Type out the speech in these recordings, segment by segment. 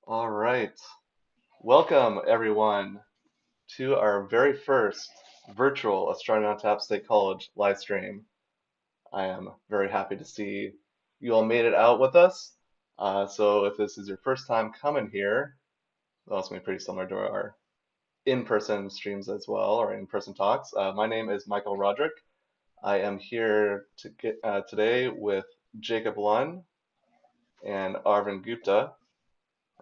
All right. Welcome, everyone, to our very first virtual Astronomy on Tap State College live stream. I am very happy to see you all made it out with us. So if this is your first time coming here, well, it's going to be pretty similar to our in-person streams as well, or in-person talks. My name is Michael Roderick. I am here today with Jacob Lun and Arvind Gupta.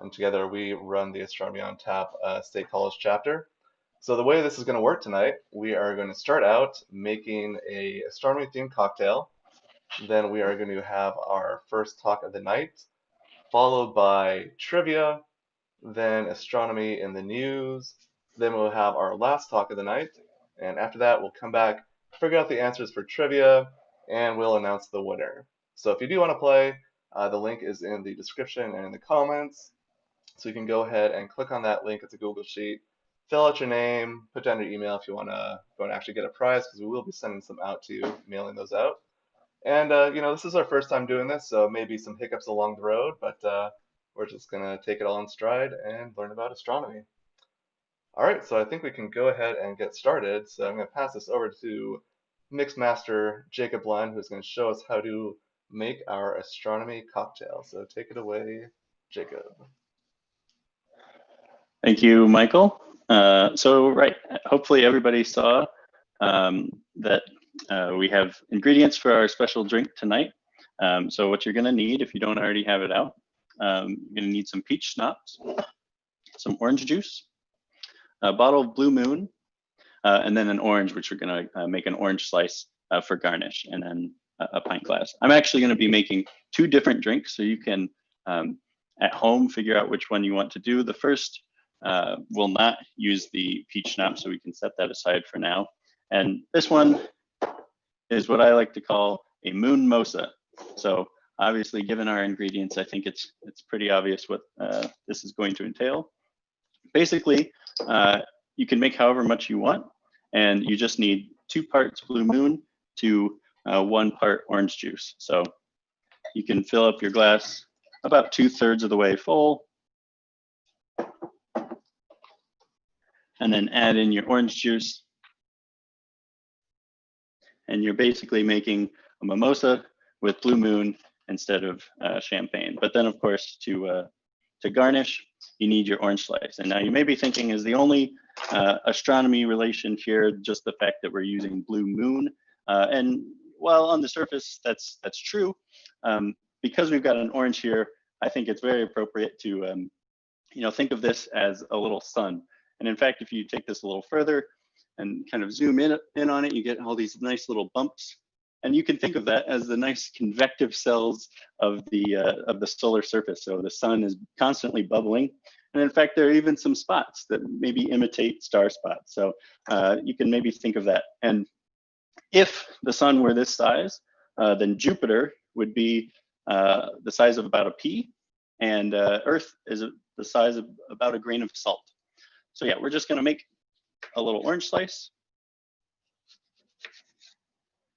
And together we run the Astronomy on Tap State College chapter. So the way this is going to work tonight, we are going to start out making a astronomy themed cocktail. Then we are going to have our first talk of the night, followed by trivia, then astronomy in the news. Then we'll have our last talk of the night. And after that, we'll come back, figure out the answers for trivia, and we'll announce the winner. So if you do want to play, the link is in the description and in the comments. So you can go ahead and click on that link. It's a Google Sheet. Fill out your name, put down your email if you want to go and actually get a prize, because we will be sending some out to you, mailing those out. And this is our first time doing this, so maybe some hiccups along the road, but we're just gonna take it all in stride and learn about astronomy. All right, so I think we can go ahead and get started. So I'm gonna pass this over to Mixmaster Jacob Lund, who's gonna show us how to make our astronomy cocktail. So take it away, Jacob. Thank you, Michael. Right, hopefully everybody saw that we have ingredients for our special drink tonight. So what you're gonna need, if you don't already have it out, you're gonna need some peach schnapps, some orange juice, a bottle of Blue Moon, and then an orange, which we're gonna make an orange slice for garnish, and then a pint glass. I'm actually gonna be making two different drinks, so you can, at home, figure out which one you want to do. The first will not use the peach schnapps, so we can set that aside for now. And this one is what I like to call a moon mosa. So obviously, given our ingredients, I think it's pretty obvious what this is going to entail. Basically, you can make however much you want, and you just need 2 parts Blue Moon to 1 part orange juice. So you can fill up your glass about 2/3 of the way full, and then add in your orange juice. And you're basically making a mimosa with Blue Moon instead of champagne. But then, of course, to garnish, you need your orange slice. And now you may be thinking, is the only astronomy relation here just the fact that we're using Blue Moon? And while on the surface that's true, because we've got an orange here, I think it's very appropriate to think of this as a little sun. And in fact, if you take this a little further and kind of zoom in on it, you get all these nice little bumps. And you can think of that as the nice convective cells of the solar surface. So the sun is constantly bubbling. And in fact, there are even some spots that maybe imitate star spots. So you can maybe think of that. And if the sun were this size, then Jupiter would be the size of about a pea, and Earth is the size of about a grain of salt. So yeah, we're just gonna make a little orange slice.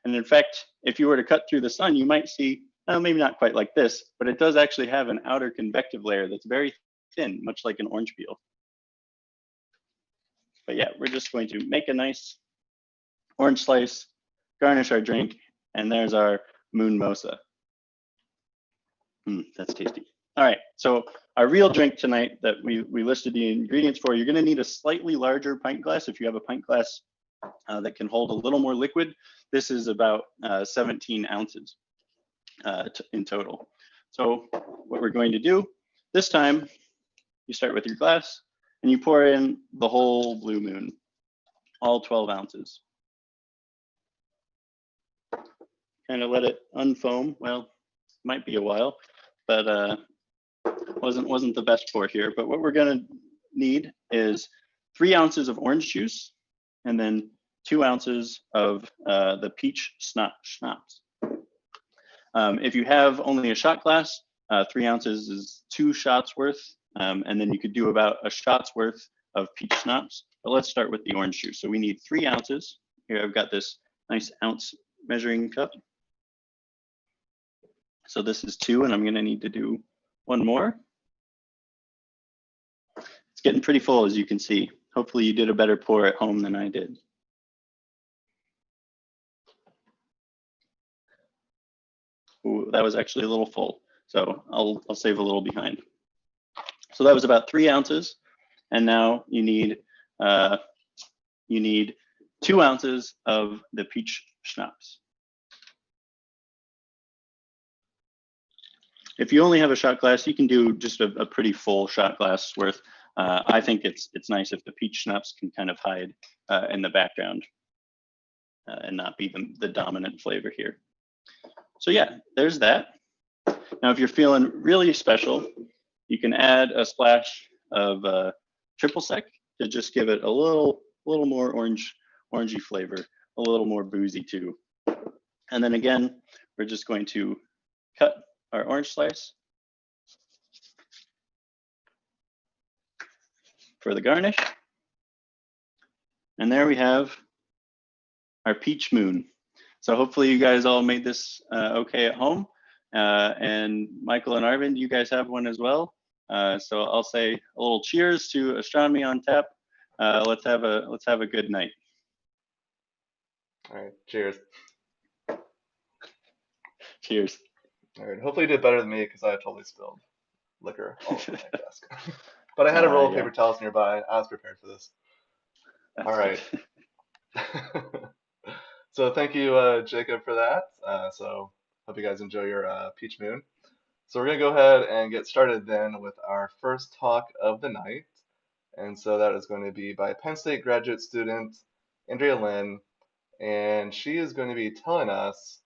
And in fact, if you were to cut through the sun, you might see, maybe not quite like this, but it does actually have an outer convective layer that's very thin, much like an orange peel. But yeah, we're just going to make a nice orange slice, garnish our drink, and there's our moon mosa. That's tasty. All right, so our real drink tonight that we listed the ingredients for, you're gonna need a slightly larger pint glass. If you have a pint glass that can hold a little more liquid, this is about 17 ounces in total. So what we're going to do this time, you start with your glass and you pour in the whole Blue Moon, all 12 ounces. Kind of let it unfoam. Well, might be a while, but wasn't the best pour here. But what we're gonna need is 3 ounces of orange juice, and then 2 ounces of the peach schnapps. If you have only a shot glass, 3 ounces is 2 shots worth, and then you could do about a shot's worth of peach schnapps. But let's start with the orange juice. So we need 3 ounces. Here I've got this nice ounce measuring cup. So this is 2, and I'm going to need to do one more. It's getting pretty full, as you can see. Hopefully you did a better pour at home than I did. Ooh, that was actually a little full, so I'll save a little behind. So that was about 3 ounces, and now you need 2 ounces of the peach schnapps. If you only have a shot glass, you can do just a pretty full shot glass worth. I think it's nice if the peach schnapps can kind of hide in the background and not be the dominant flavor here. So yeah, there's that. Now, if you're feeling really special, you can add a splash of triple sec to just give it a little more orangey flavor, a little more boozy too. And then again, we're just going to cut our orange slice for the garnish. And there we have our peach moon. So hopefully you guys all made this okay at home. And Michael and Arvind, you guys have one as well. So I'll say a little cheers to astronomy on tap. Let's have a good night. All right, cheers. Cheers. All right, hopefully you did better than me because I totally spilled liquor all over my desk. But I had a roll of paper towels nearby. I was prepared for this. That's all right. So thank you, Jacob, for that. So hope you guys enjoy your peach moon. So we're going to go ahead and get started then with our first talk of the night. And so that is going to be by Penn State graduate student Andrea Lin. And she is going to be telling us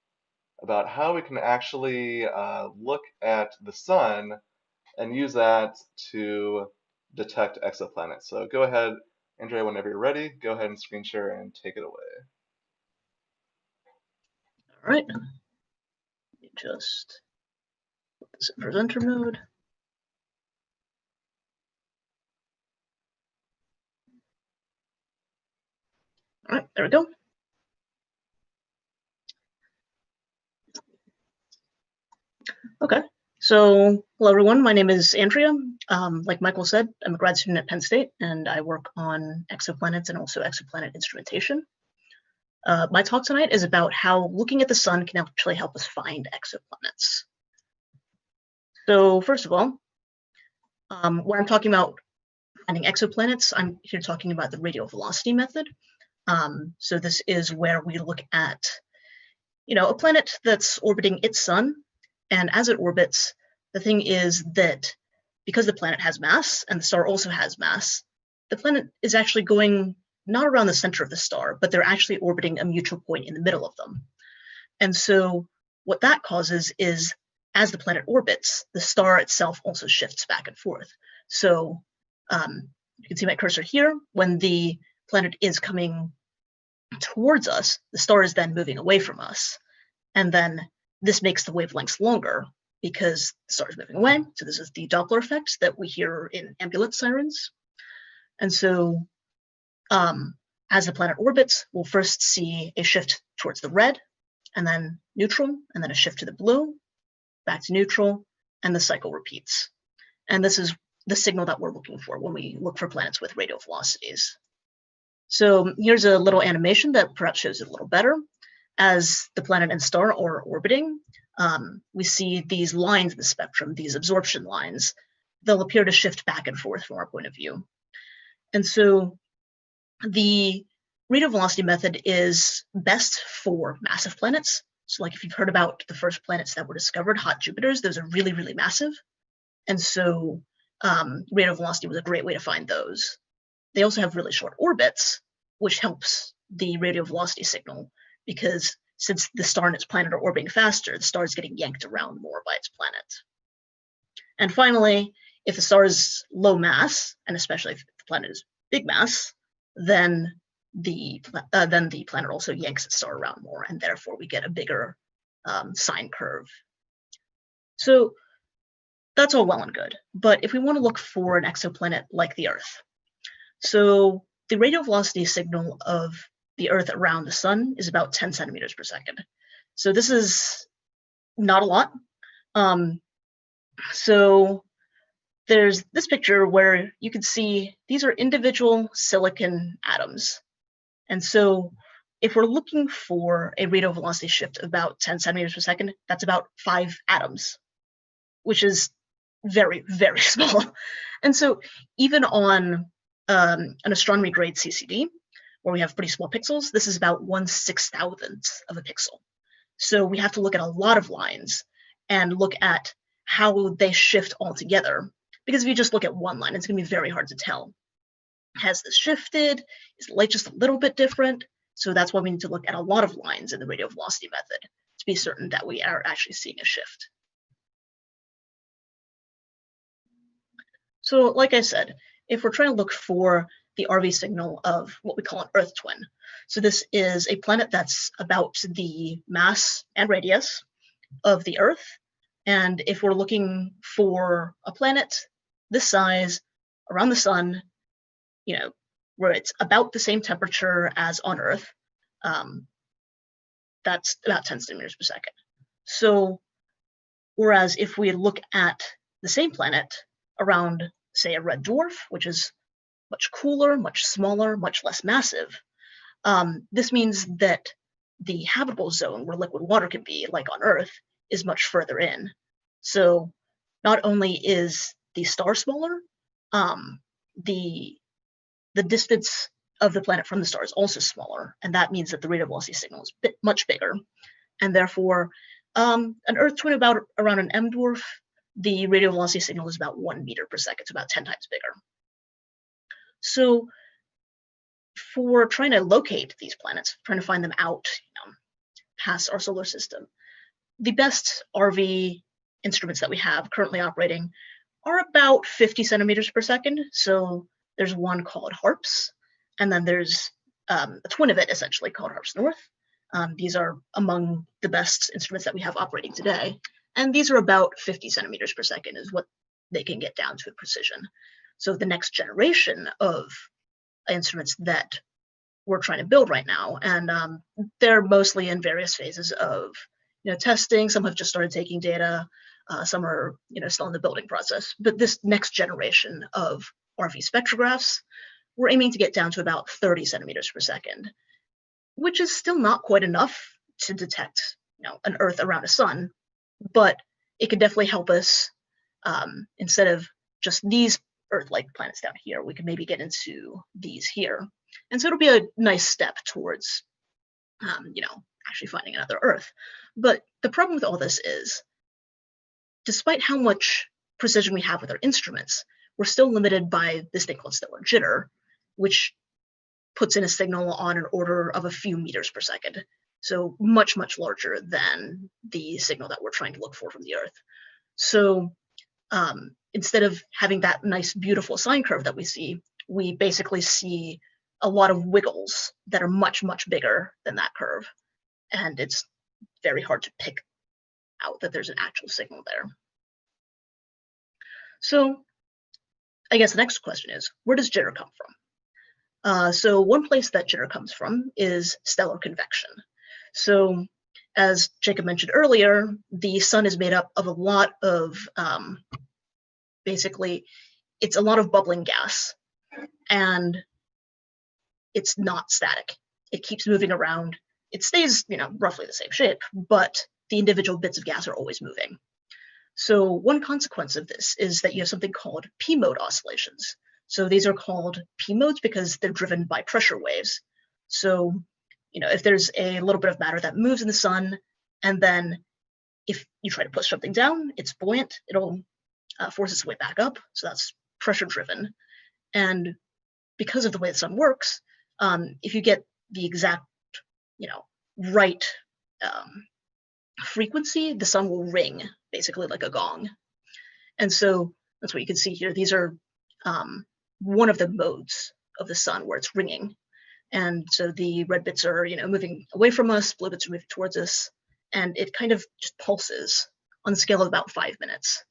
about how we can actually look at the sun and use that to detect exoplanets. So go ahead, Andrea, whenever you're ready, go ahead and screen share and take it away. All right. Let me just put this in presenter mode. All right, there we go. Okay, so hello everyone, my name is Andrea. Like Michael said, I'm a grad student at Penn State and I work on exoplanets and also exoplanet instrumentation. My talk tonight is about how looking at the sun can actually help us find exoplanets. So first of all, when I'm talking about finding exoplanets, I'm here talking about the radial velocity method. So this is where we look at, a planet that's orbiting its sun. And as it orbits, the thing is that because the planet has mass and the star also has mass, the planet is actually going not around the center of the star, but they're actually orbiting a mutual point in the middle of them. And so what that causes is as the planet orbits, the star itself also shifts back and forth. So you can see my cursor here. When the planet is coming towards us, the star is then moving away from us. And then this makes the wavelengths longer because the star is moving away. So this is the Doppler effect that we hear in ambulance sirens. And so as the planet orbits, we'll first see a shift towards the red, and then neutral, and then a shift to the blue, back to neutral, and the cycle repeats. And this is the signal that we're looking for when we look for planets with radial velocities. So here's a little animation that perhaps shows it a little better. As the planet and star are orbiting, we see these lines in the spectrum, these absorption lines. They'll appear to shift back and forth from our point of view. And so the radial velocity method is best for massive planets. So like if you've heard about the first planets that were discovered, hot Jupiters, those are really, really massive. And so radial velocity was a great way to find those. They also have really short orbits, which helps the radial velocity signal, because since the star and its planet are orbiting faster, the star is getting yanked around more by its planet. And finally, if the star is low mass, and especially if the planet is big mass, then the planet also yanks its star around more, and therefore we get a bigger sine curve. So that's all well and good. But if we want to look for an exoplanet like the Earth, so the radial velocity signal of the Earth around the sun is about 10 centimeters per second. So this is not a lot, So there's this picture where you can see these are individual silicon atoms. And so if we're looking for a radial velocity shift of about 10 centimeters per second, that's about 5 atoms, which is very, very small. And so even on an astronomy grade CCD, where we have pretty small pixels, this is about 1/6000th of a pixel. So we have to look at a lot of lines and look at how they shift all together. Because if you just look at one line, it's going to be very hard to tell. Has this shifted? Is the light just a little bit different? So that's why we need to look at a lot of lines in the radial velocity method to be certain that we are actually seeing a shift. So like I said, if we're trying to look for the RV signal of what we call an Earth twin, so this is a planet that's about the mass and radius of the Earth. And if we're looking for a planet this size around the sun, you know, where it's about the same temperature as on Earth, that's about 10 centimeters per second. So whereas if we look at the same planet around, say, a red dwarf, which is much cooler, much smaller, much less massive, this means that the habitable zone where liquid water can be, like on Earth, is much further in. So not only is the star smaller, the distance of the planet from the star is also smaller, and that means that the radial velocity signal is much bigger, and therefore an Earth twin around an M dwarf, the radial velocity signal is about 1 meter per second, so about 10 times bigger. So for trying to locate these planets, trying to find them out, past our solar system, the best RV instruments that we have currently operating are about 50 centimeters per second. So there's one called HARPS, and then there's a twin of it essentially called HARPS North. These are among the best instruments that we have operating today. And these are about 50 centimeters per second is what they can get down to in precision. So the next generation of instruments that we're trying to build right now, and they're mostly in various phases of testing. Some have just started taking data. Some are still in the building process. But this next generation of RV spectrographs, we're aiming to get down to about 30 centimeters per second, which is still not quite enough to detect an Earth around a sun, but it could definitely help us. Instead of just these Earth-like planets down here, we could maybe get into these here. And so it'll be a nice step towards, actually finding another Earth. But the problem with all this is, despite how much precision we have with our instruments, we're still limited by this thing called stellar jitter, which puts in a signal on an order of a few meters per second. So much, much larger than the signal that we're trying to look for from the Earth. So instead of having that nice, beautiful sine curve that we see, we basically see a lot of wiggles that are much, much bigger than that curve. And it's very hard to pick out that there's an actual signal there. So I guess the next question is, where does jitter come from? So one place that jitter comes from is stellar convection. So as Jacob mentioned earlier, the sun is made up of a lot of, basically, it's a lot of bubbling gas, and it's not static. It keeps moving around. It stays, roughly the same shape, but the individual bits of gas are always moving. So one consequence of this is that you have something called P-mode oscillations. So these are called P-modes because they're driven by pressure waves. So, if there's a little bit of matter that moves in the sun, and then if you try to push something down, it's buoyant, it'll force its way back up. So that's pressure driven. And because of the way the sun works, if you get the exact, right frequency, the sun will ring, basically like a gong. And so that's what you can see here. These are one of the modes of the sun where it's ringing. And so the red bits are, moving away from us, blue bits are moving towards us, and it kind of just pulses on the scale of about 5 minutes.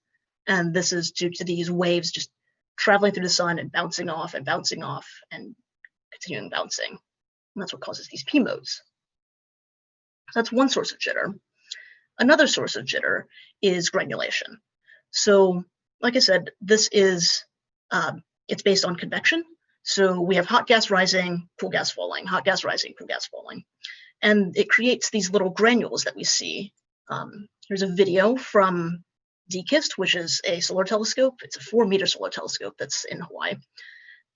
And this is due to these waves just traveling through the sun and bouncing off and continuing bouncing. And that's what causes these P modes. So that's one source of jitter. another source of jitter is granulation. So, like I said, this is, it's based on convection. So we have hot gas rising, cool gas falling, hot gas rising, cool gas falling. And it creates these little granules that we see. Here's a video from DKIST, which is a solar telescope. It's a 4-meter solar telescope that's in Hawaii.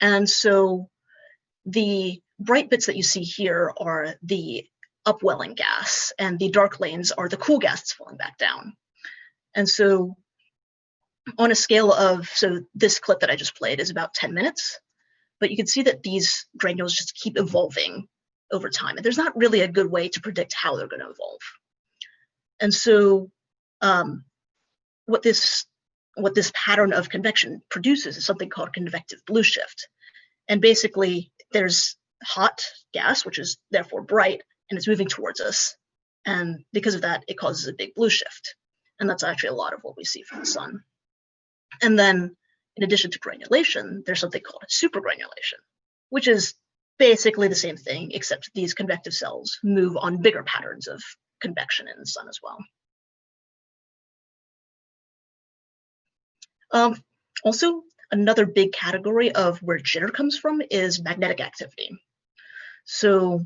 And so the bright bits that you see here are the upwelling gas, and the dark lanes are the cool gas that's falling back down. And so on a scale of, so this clip that I just played is about 10 minutes, but you can see that these granules just keep evolving over time. And there's not really a good way to predict how they're going to evolve. And so what this pattern of convection produces is something called convective blue shift. And basically there's hot gas, which is therefore bright, and it's moving towards us. And because of that, it causes a big blue shift. And that's actually a lot of what we see from the sun. And then in addition to granulation, there's something called supergranulation, which is basically the same thing, except these convective cells move on bigger patterns of convection in the sun as well. Also, another big category of where jitter comes from is magnetic activity. So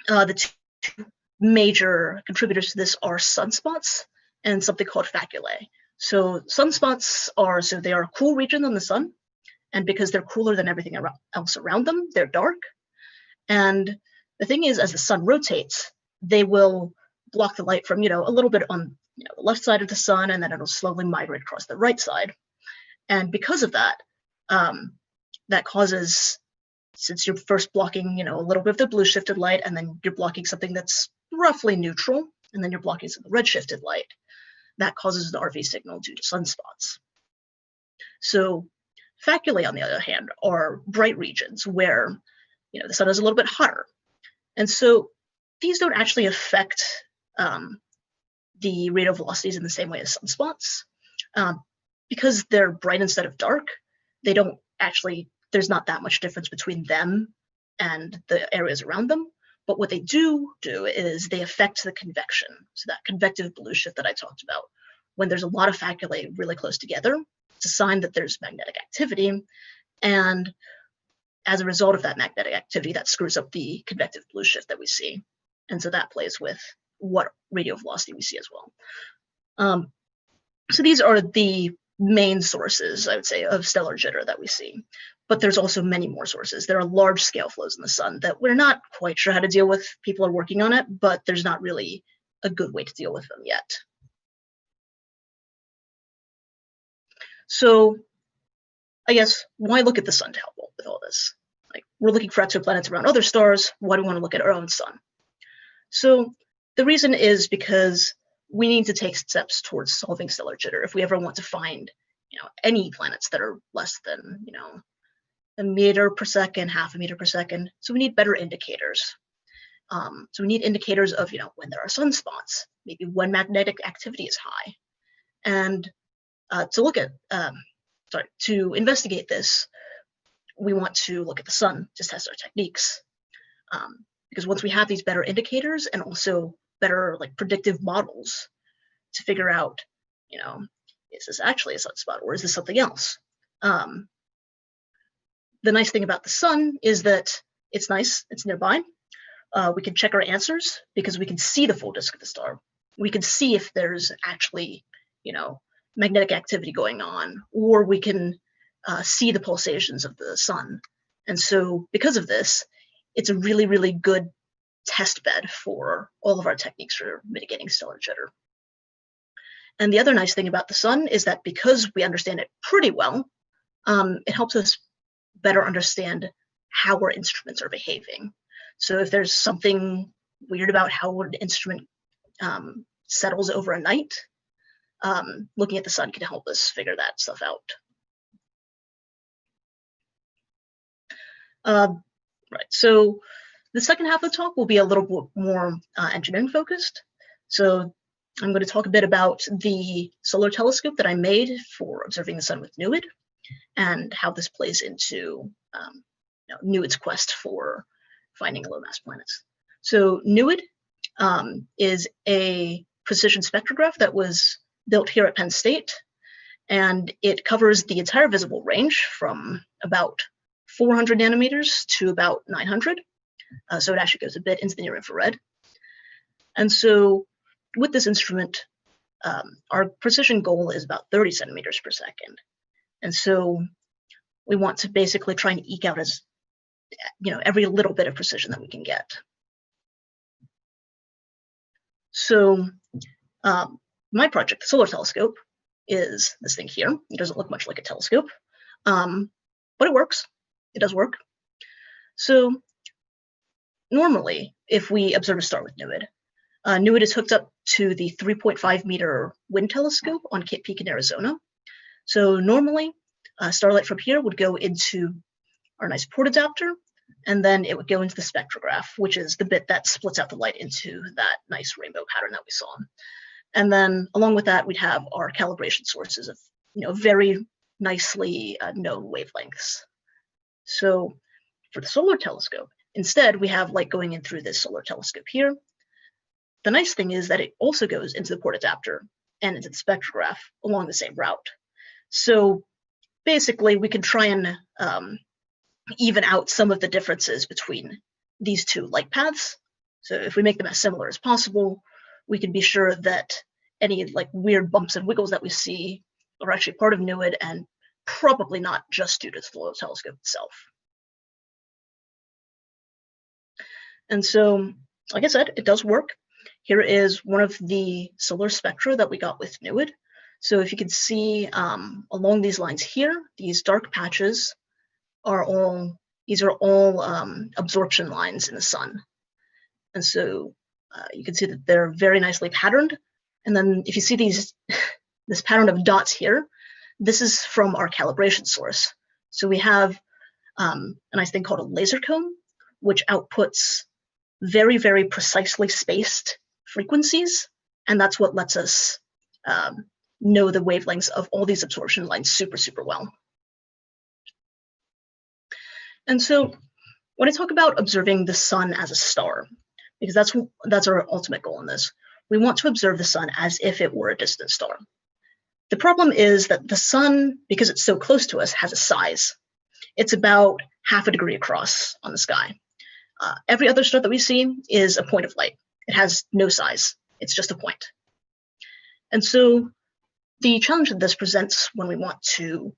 the two major contributors to this are sunspots and something called faculae. So sunspots are, so they are a cool region on the sun, and because they're cooler than everything else around them, they're dark. And the thing is, as the sun rotates, they will block the light from, a little bit on the left side of the sun, and then it'll slowly migrate across the right side. And because of that, that causes, since you're first blocking, a little bit of the blue shifted light, and then you're blocking something that's roughly neutral, and then you're blocking some red shifted light, that causes an RV signal due to sunspots. So faculae, on the other hand, are bright regions where, the sun is a little bit hotter. And so these don't actually affect the rate of velocities in the same way as sunspots. Because they're bright instead of dark, they don't actually, there's not that much difference between them and the areas around them. But what they do is they affect the convection. So that convective blue shift that I talked about, when there's a lot of faculae really close together, it's a sign that there's magnetic activity. And as a result of that magnetic activity, that screws up the convective blue shift that we see. And so that plays with what radial velocity we see as well. So these are the main sources, I would say, of stellar jitter that we see. But there's also many more sources. There are large scale flows in the sun that we're not quite sure how to deal with. People are working on it, but there's not really a good way to deal with them yet. So I guess, why look at the sun to help with all this? Like, we're looking for exoplanets around other stars. Why do we want to look at our own sun? So the reason is because we need to take steps towards solving stellar jitter if we ever want to find, any planets that are less than, a meter per second, half a meter per second. So we need better indicators. So we need indicators of, when there are sunspots, maybe when magnetic activity is high. And to investigate this, we want to look at the sun to test our techniques. Because once we have these better indicators and also better predictive models to figure out, is this actually a sunspot or is this something else? The nice thing about the sun is that it's nice, it's nearby. We can check our answers because we can see the full disk of the star. We can see if there's actually, magnetic activity going on, or we can see the pulsations of the sun. And so because of this, it's a really, really good test bed for all of our techniques for mitigating stellar jitter. And the other nice thing about the sun is that because we understand it pretty well, it helps us better understand how our instruments are behaving. So if there's something weird about how an instrument settles over a night, looking at the sun can help us figure that stuff out. Right, so the second half of the talk will be a little bit more engineering focused. So I'm going to talk a bit about the solar telescope that I made for observing the sun with NOIRLab and how this plays into NOIRLab's quest for finding low mass planets. So NOIRLab is a precision spectrograph that was built here at Penn State, and it covers the entire visible range from about 400 nanometers to about 900. So it actually goes a bit into the near infrared. And so with this instrument, our precision goal is about 30 centimeters per second. And so we want to basically try and eke out as, every little bit of precision that we can get. So my project, the Solar Telescope, is this thing here. It doesn't look much like a telescope, but it works. It does work. So normally, if we observe a star with NOIRLab, NOIRLab is hooked up to the 3.5 meter wind telescope on Cape Peak in Arizona. So normally, starlight from here would go into our nice port adapter, and then it would go into the spectrograph, which is the bit that splits out the light into that nice rainbow pattern that we saw. And then along with that, we'd have our calibration sources of, very nicely known wavelengths. So for the solar telescope, instead, we have light going in through this solar telescope here. The nice thing is that it also goes into the port adapter and into the spectrograph along the same route. So basically, we can try and even out some of the differences between these two light paths. So if we make them as similar as possible, we can be sure that any weird bumps and wiggles that we see are actually part of NOIRLab and probably not just due to the solar telescope itself. And so, like I said, it does work. Here is one of the solar spectra that we got with NOIRLab. So if you can see along these lines here, these dark patches are all absorption lines in the sun. And so you can see that they're very nicely patterned. And then if you see this pattern of dots here, this is from our calibration source. So we have a nice thing called a laser cone, which outputs very, very precisely spaced frequencies. And that's what lets us know the wavelengths of all these absorption lines super, super well. And so when I talk about observing the sun as a star, because that's our ultimate goal in this, we want to observe the sun as if it were a distant star. The problem is that the sun, because it's so close to us, has a size. It's about half a degree across on the sky. Every other star that we see is a point of light. It has no size. It's just a point. And so the challenge that this presents when we want to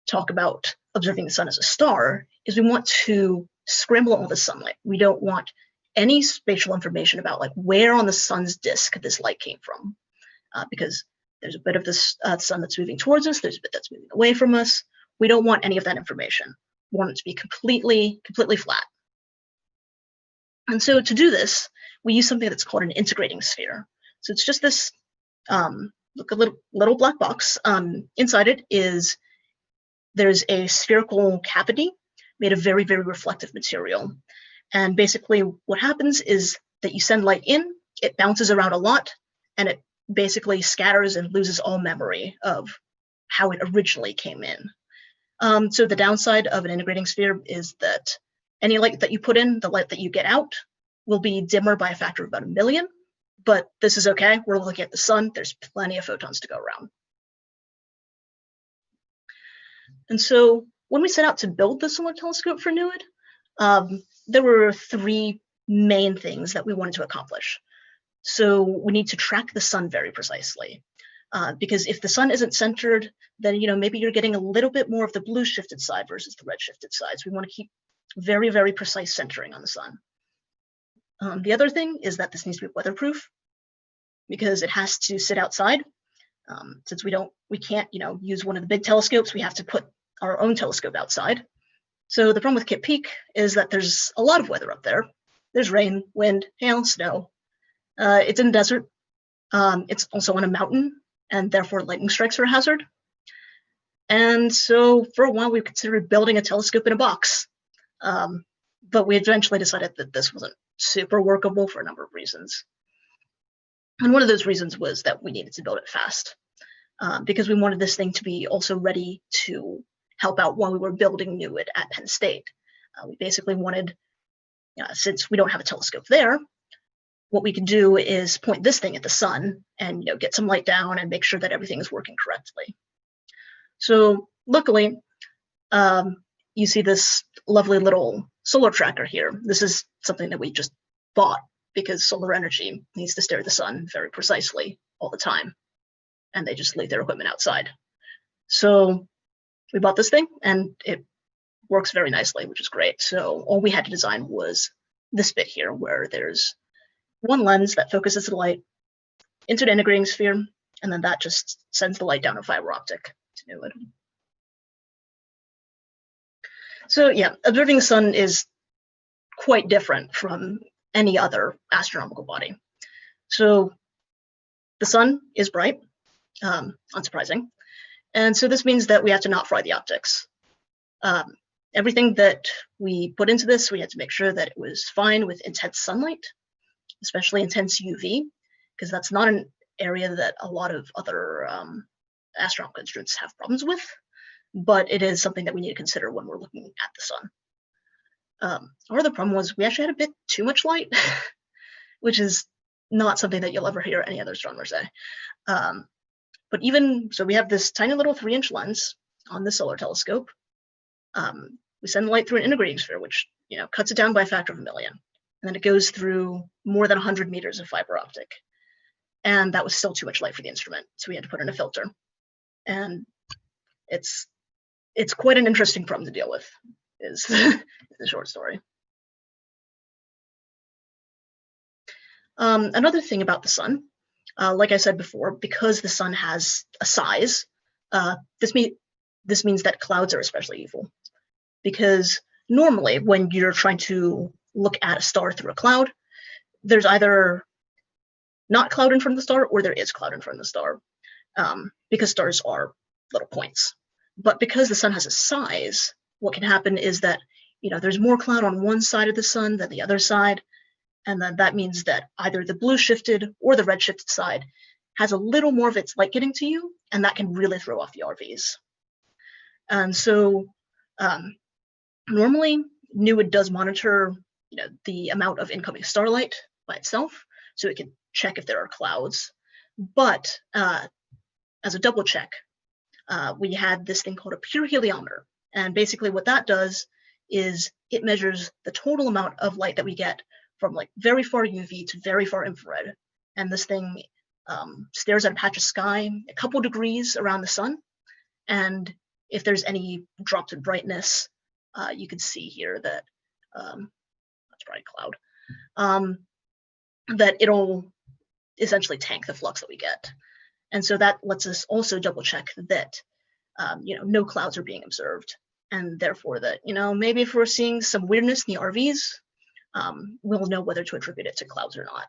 talk about observing the sun as a star is we want to scramble all the sunlight. We don't want any spatial information about where on the sun's disk this light came from, because there's a bit of this sun that's moving towards us, there's a bit that's moving away from us. We don't want any of that information. We want it to be completely flat. And so to do this, we use something that's called an integrating sphere. So it's just this, look, a little black box. Inside it there's a spherical cavity made of very, very reflective material. And basically what happens is that you send light in, it bounces around a lot, and it basically scatters and loses all memory of how it originally came in. So the downside of an integrating sphere is that any light that you put in, the light that you get out, will be dimmer by a factor of about 1 million. But this is okay. We're looking at the sun. There's plenty of photons to go around. And so when we set out to build the solar telescope for NOIRLab, there were 3 main things that we wanted to accomplish. So we need to track the sun very precisely, because if the sun isn't centered, then maybe you're getting a little bit more of the blue shifted side versus the red shifted side. So we want to keep very, very precise centering on the sun. The other thing is that this needs to be weatherproof, because it has to sit outside. Since we can't use one of the big telescopes, we have to put our own telescope outside. So the problem with Cape Peak is that there's a lot of weather up there. There's rain, wind, hail, snow. It's in a desert. It's also on a mountain, and therefore lightning strikes are a hazard. And so for a while, we considered building a telescope in a box. But we eventually decided that this wasn't super workable for a number of reasons. And one of those reasons was that we needed to build it fast, because we wanted this thing to be also ready to help out while we were building NOIRLab at Penn State. We basically wanted, since we don't have a telescope there, what we can do is point this thing at the sun and get some light down and make sure that everything is working correctly. So luckily, you see this lovely little solar tracker here. This is something that we just bought because solar energy needs to stare at the sun very precisely all the time, and they just leave their equipment outside. So we bought this thing, and it works very nicely, which is great. So all we had to design was this bit here, where there's one lens that focuses the light into the integrating sphere, and then that just sends the light down a fiber optic to NOIRLab. So yeah, observing the sun is quite different from any other astronomical body. So the sun is bright, unsurprising. And so this means that we have to not fry the optics. Everything that we put into this, we had to make sure that it was fine with intense sunlight, especially intense UV, because that's not an area that a lot of other astronomical instruments have problems with, but it is something that we need to consider when we're looking at the sun. Our other problem was we actually had a bit too much light, which is not something that you'll ever hear any other astronomer say. But even so, we have this tiny little 3-inch lens on the solar telescope. We send the light through an integrating sphere, which cuts it down by a factor of 1 million. And then it goes through more than 100 meters of fiber optic. And that was still too much light for the instrument, so we had to put in a filter. And it's quite an interesting problem to deal with, is the short story. Another thing about the sun, like I said before, because the sun has a size, this means that clouds are especially evil. Because normally when you're trying to look at a star through a cloud, there's either not cloud in front of the star or there is cloud in front of the star, because stars are little points. But because the sun has a size, what can happen is that there's more cloud on one side of the sun than the other side, and then that means that either the blue shifted or the red shifted side has a little more of its light getting to you, and that can really throw off the RVs. And so normally NOIRLab does monitor the amount of incoming starlight by itself, so it can check if there are clouds. But as a double check, we had this thing called a pure heliometer. And basically what that does is it measures the total amount of light that we get from very far UV to very far infrared. And this thing stares at a patch of sky a couple degrees around the sun. And if there's any drops in brightness, you can see here that, that's probably cloud, that it'll essentially tank the flux that we get. And so that lets us also double check that no clouds are being observed, and therefore that maybe if we're seeing some weirdness in the RVs, we'll know whether to attribute it to clouds or not.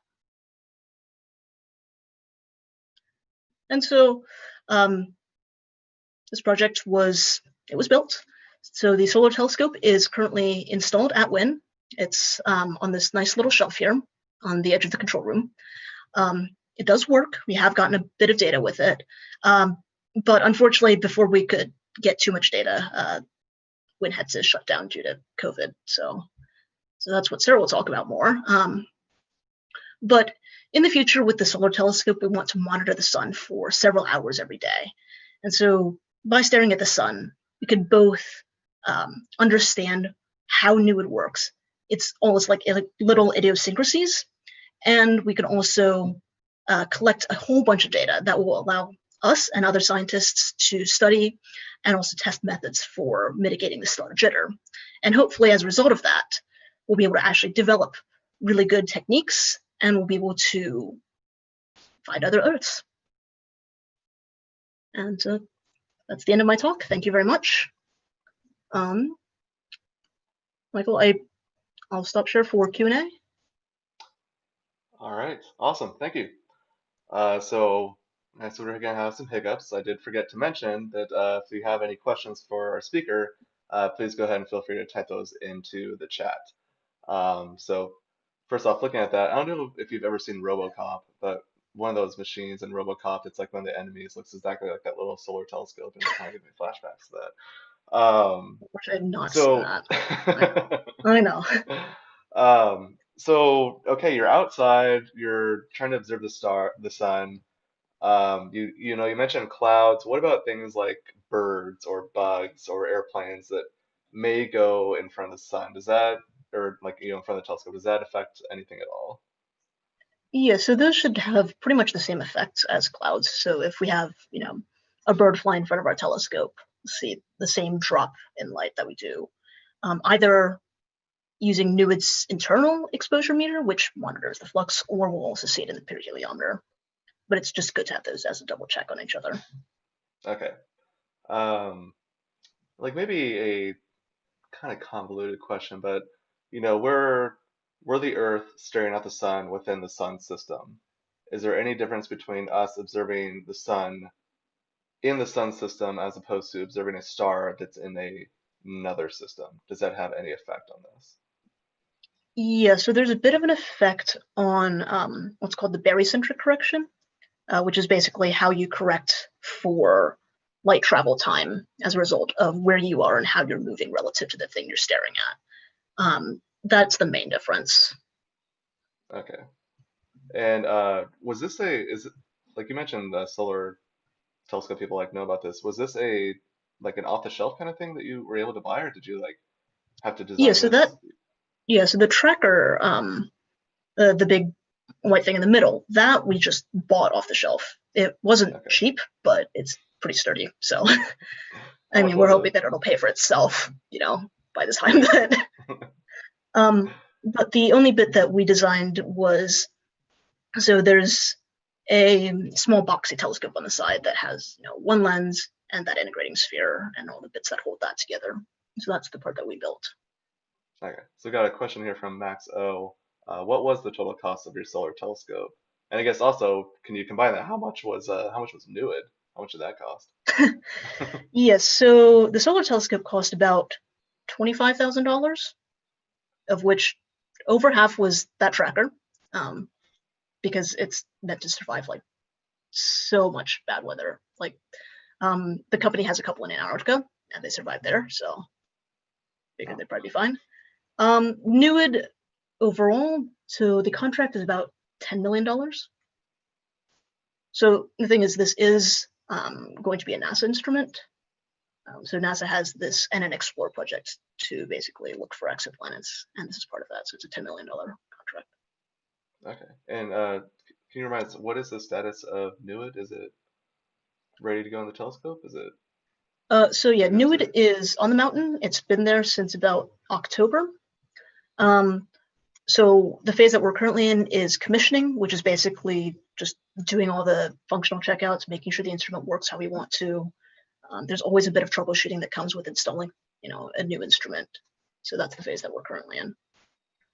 And so this project was built. So the solar telescope is currently installed at WIN. It's on this nice little shelf here on the edge of the control room. It does work. We have gotten a bit of data with it. But unfortunately, before we could get too much data, WIN had to shut down due to COVID. So that's what Sarah will talk about more. But in the future, with the solar telescope, we want to monitor the sun for several hours every day. And so by staring at the sun, we can both understand how NOIRLab works. It's almost like little idiosyncrasies. And we can also collect a whole bunch of data that will allow us and other scientists to study and also test methods for mitigating the stellar jitter. And hopefully, as a result of that, we'll be able to actually develop really good techniques, and we'll be able to find other Earths. And that's the end of my talk. Thank you very much. Michael, I'll stop share for Q&A. All right, awesome, thank you. So we're gonna have some hiccups. I did forget to mention that if you have any questions for our speaker, please go ahead and feel free to type those into the chat. So first off, looking at that, I don't know if you've ever seen RoboCop, but one of those machines in RoboCop, it's like one of the enemies looks exactly like that little solar telescope, and it kind of gives me flashbacks to that. Which I've not seen that. I know. So, okay, you're outside, you're trying to observe the sun. You mentioned clouds. What about things like birds or bugs or airplanes that may go in front of the sun? Does that, or like, in front of the telescope, does that affect anything at all? Yeah, so those should have pretty much the same effects as clouds. So if we have, a bird fly in front of our telescope, we'll see the same drop in light that we do. Either using NUID's internal exposure meter, which monitors the flux, or we'll also see it in the perheliometer. But it's just good to have those as a double check on each other. Okay. Um, like maybe a kind of convoluted question, but we're the Earth staring at the sun within the sun system. Is there any difference between us observing the sun in the sun system as opposed to observing a star that's in another system? Does that have any effect on this? Yeah, so there's a bit of an effect on what's called the barycentric correction, which is basically how you correct for light travel time as a result of where you are and how you're moving relative to the thing you're staring at. That's the main difference. Okay. And was this is it like you mentioned the solar telescope people like know about this? Was this a like an off-the-shelf kind of thing that you were able to buy, or did you like have to Yeah, design so that this? so the tracker, the big white thing in the middle, that we just bought off the shelf. It wasn't Okay. cheap, but it's pretty sturdy. So How I much mean, we're was it? hoping that it'll pay for itself, by the time that. But the only bit that we designed was, so there's a small boxy telescope on the side that has, one lens and that integrating sphere and all the bits that hold that together. So that's the part that we built. Okay, so we got a question here from Max O. What was the total cost of your solar telescope? And I guess also, can you combine that? How much was NUID? How much did that cost? Yes, so the solar telescope cost about $25,000, of which over half was that tracker, because it's meant to survive like so much bad weather. Like, the company has a couple in Antarctica and they survived there, so figured Oh, they'd probably be fine. NUID overall, so the contract is about $10 million. So the thing is, this is going to be a NASA instrument. So NASA has this and an Explore project to basically look for exoplanets, and this is part of that. So it's a $10 million contract. okay. And can you remind us what is the status of NUID? Is it ready to go in the telescope? Is it So yeah, ready to NUID observe? is on the mountain. It's been there since about October. Um, so the phase that we're currently in is commissioning, which is basically just doing all the functional checkouts, making sure the instrument works how we want to. There's always a bit of troubleshooting that comes with installing, a new instrument. So that's the phase that we're currently in.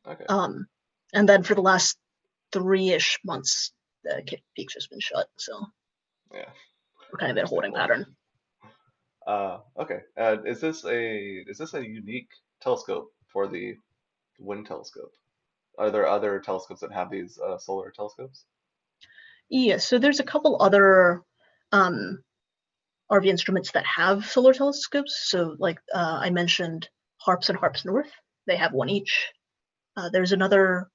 Okay. And then for the last 3-ish months, the peak's just been shut. So Yeah, we're kind of in a holding understandable. pattern. Okay. Is this a unique telescope for the wind telescope? Are there other telescopes that have these solar telescopes? Yeah, so there's a couple other um, RV instruments that have solar telescopes. So, like I mentioned, HARPS and HARPS North, they have one each. There's another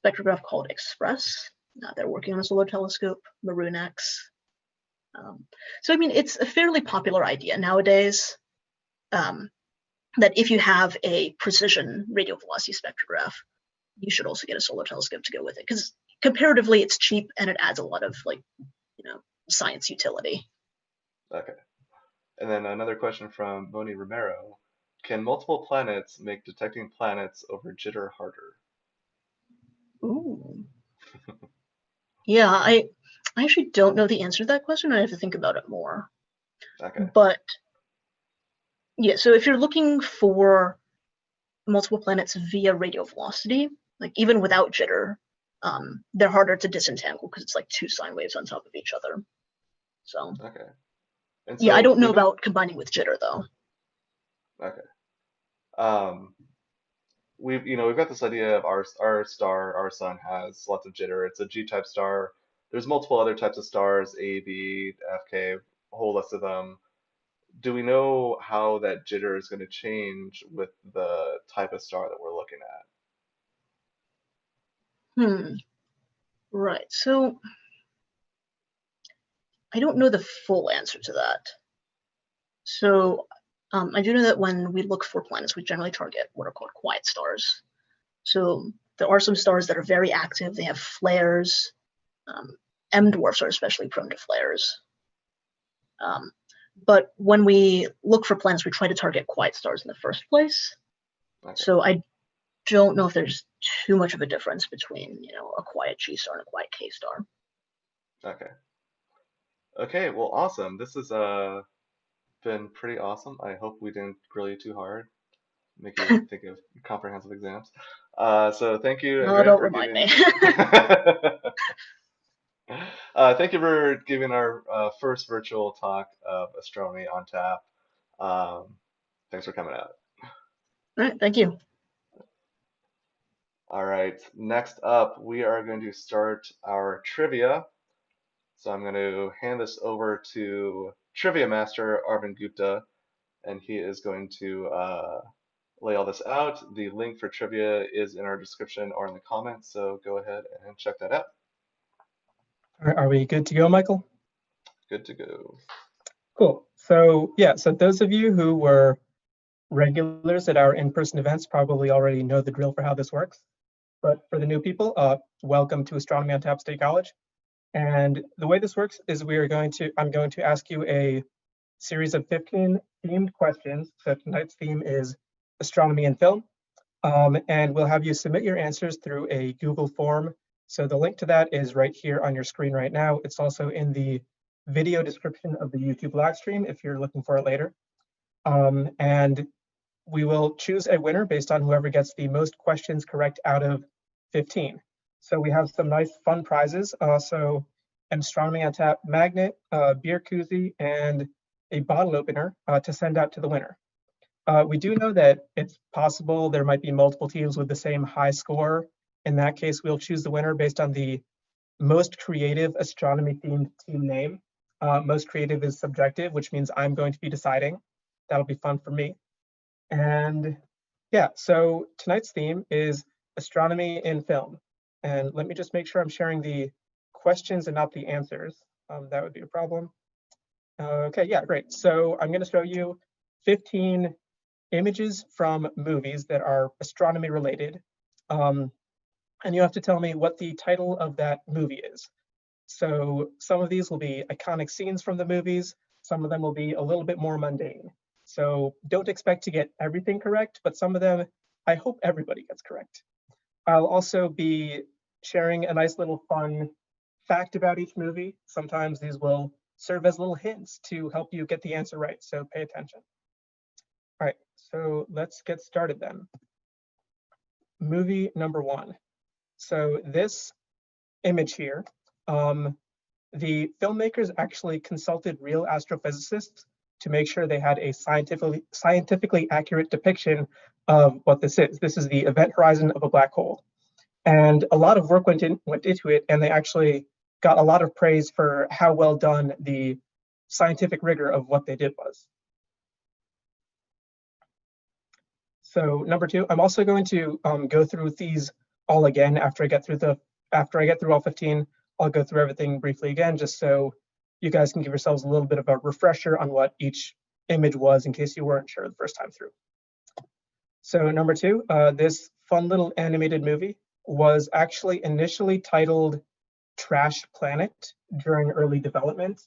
spectrograph called Express. They're working on a solar telescope, Maroon X. So, I mean, it's a fairly popular idea nowadays, that if you have a precision radial velocity spectrograph, you should also get a solar telescope to go with it, because comparatively it's cheap and it adds a lot of science utility. Okay. And then another question from Moni Romero. Can multiple planets make detecting planets over jitter harder? Ooh. Yeah, I actually don't know the answer to that question. I have to think about it more. Okay. But yeah, so if you're looking for multiple planets via radial velocity, like even without jitter, they're harder to disentangle because it's like two sine waves on top of each other. So Okay. And yeah, I so don't know we know. about combining with jitter though. Okay. Um, we've got this idea of our star, our sun has lots of jitter. It's a G-type star. There's multiple other types of stars, A, B, F, K, a whole list of them. Do we know how that jitter is going to change with the type of star that we're looking at? Right. So I don't know the full answer to that. So I do know that when we look for planets, we generally target what are called quiet stars. So there are some stars that are very active. They have flares. M dwarfs are especially prone to flares. But when we look for planets, we try to target quiet stars in the first place. Okay. So I don't know if there's too much of a difference between, a quiet G star and a quiet K star. Okay. Okay, well, awesome. This has been pretty awesome. I hope we didn't grill you too hard, make you think of comprehensive exams. So thank you, No, Andrea, don't for remind giving. me. Thank you for giving our first virtual talk of astronomy on tap. Thanks for coming out. All right, thank you. All right, next up, we are going to start our trivia. So I'm going to hand this over to Trivia Master Arvind Gupta, and he is going to lay all this out. The link for trivia is in our description or in the comments, so go ahead and check that out. Are we good to go, Michael? Good to go. Cool. So yeah, so those of you who were regulars at our in-person events probably already know the drill for how this works. But for the new people, welcome to Astronomy on Tap State College. And the way this works is I'm going to ask you a series of 15 themed questions. So tonight's theme is astronomy and film. And we'll have you submit your answers through a Google form. So the link to that is right here on your screen right now. It's also in the video description of the YouTube live stream if you're looking for it later. And we will choose a winner based on whoever gets the most questions correct out of 15. So we have some nice fun prizes. So an Astronomy on Tap magnet, a beer koozie, and a bottle opener to send out to the winner. We do know that it's possible there might be multiple teams with the same high score. In that case, we'll choose the winner based on the most creative astronomy-themed team name. Most creative is subjective, which means I'm going to be deciding. That'll be fun for me. And yeah, so tonight's theme is astronomy in film. And let me just make sure I'm sharing the questions and not the answers. That would be a problem. Okay, yeah, great. So I'm going to show you 15 images from movies that are astronomy related. And you have to tell me what the title of that movie is. So some of these will be iconic scenes from the movies. Some of them will be a little bit more mundane. So don't expect to get everything correct, but some of them, I hope everybody gets correct. I'll also be sharing a nice little fun fact about each movie. Sometimes these will serve as little hints to help you get the answer right, so pay attention. All right, so let's get started then. Movie number 1. So this image here, the filmmakers actually consulted real astrophysicists to make sure they had a scientifically accurate depiction of what this is. This is the event horizon of a black hole. And a lot of work went into it, and they actually got a lot of praise for how well done the scientific rigor of what they did was. So number 2, I'm also going to go through these all again after I get through all 15. I'll go through everything briefly again, just so you guys can give yourselves a little bit of a refresher on what each image was in case you weren't sure the first time through. So number 2, this fun little animated movie was actually initially titled Trash Planet during early development.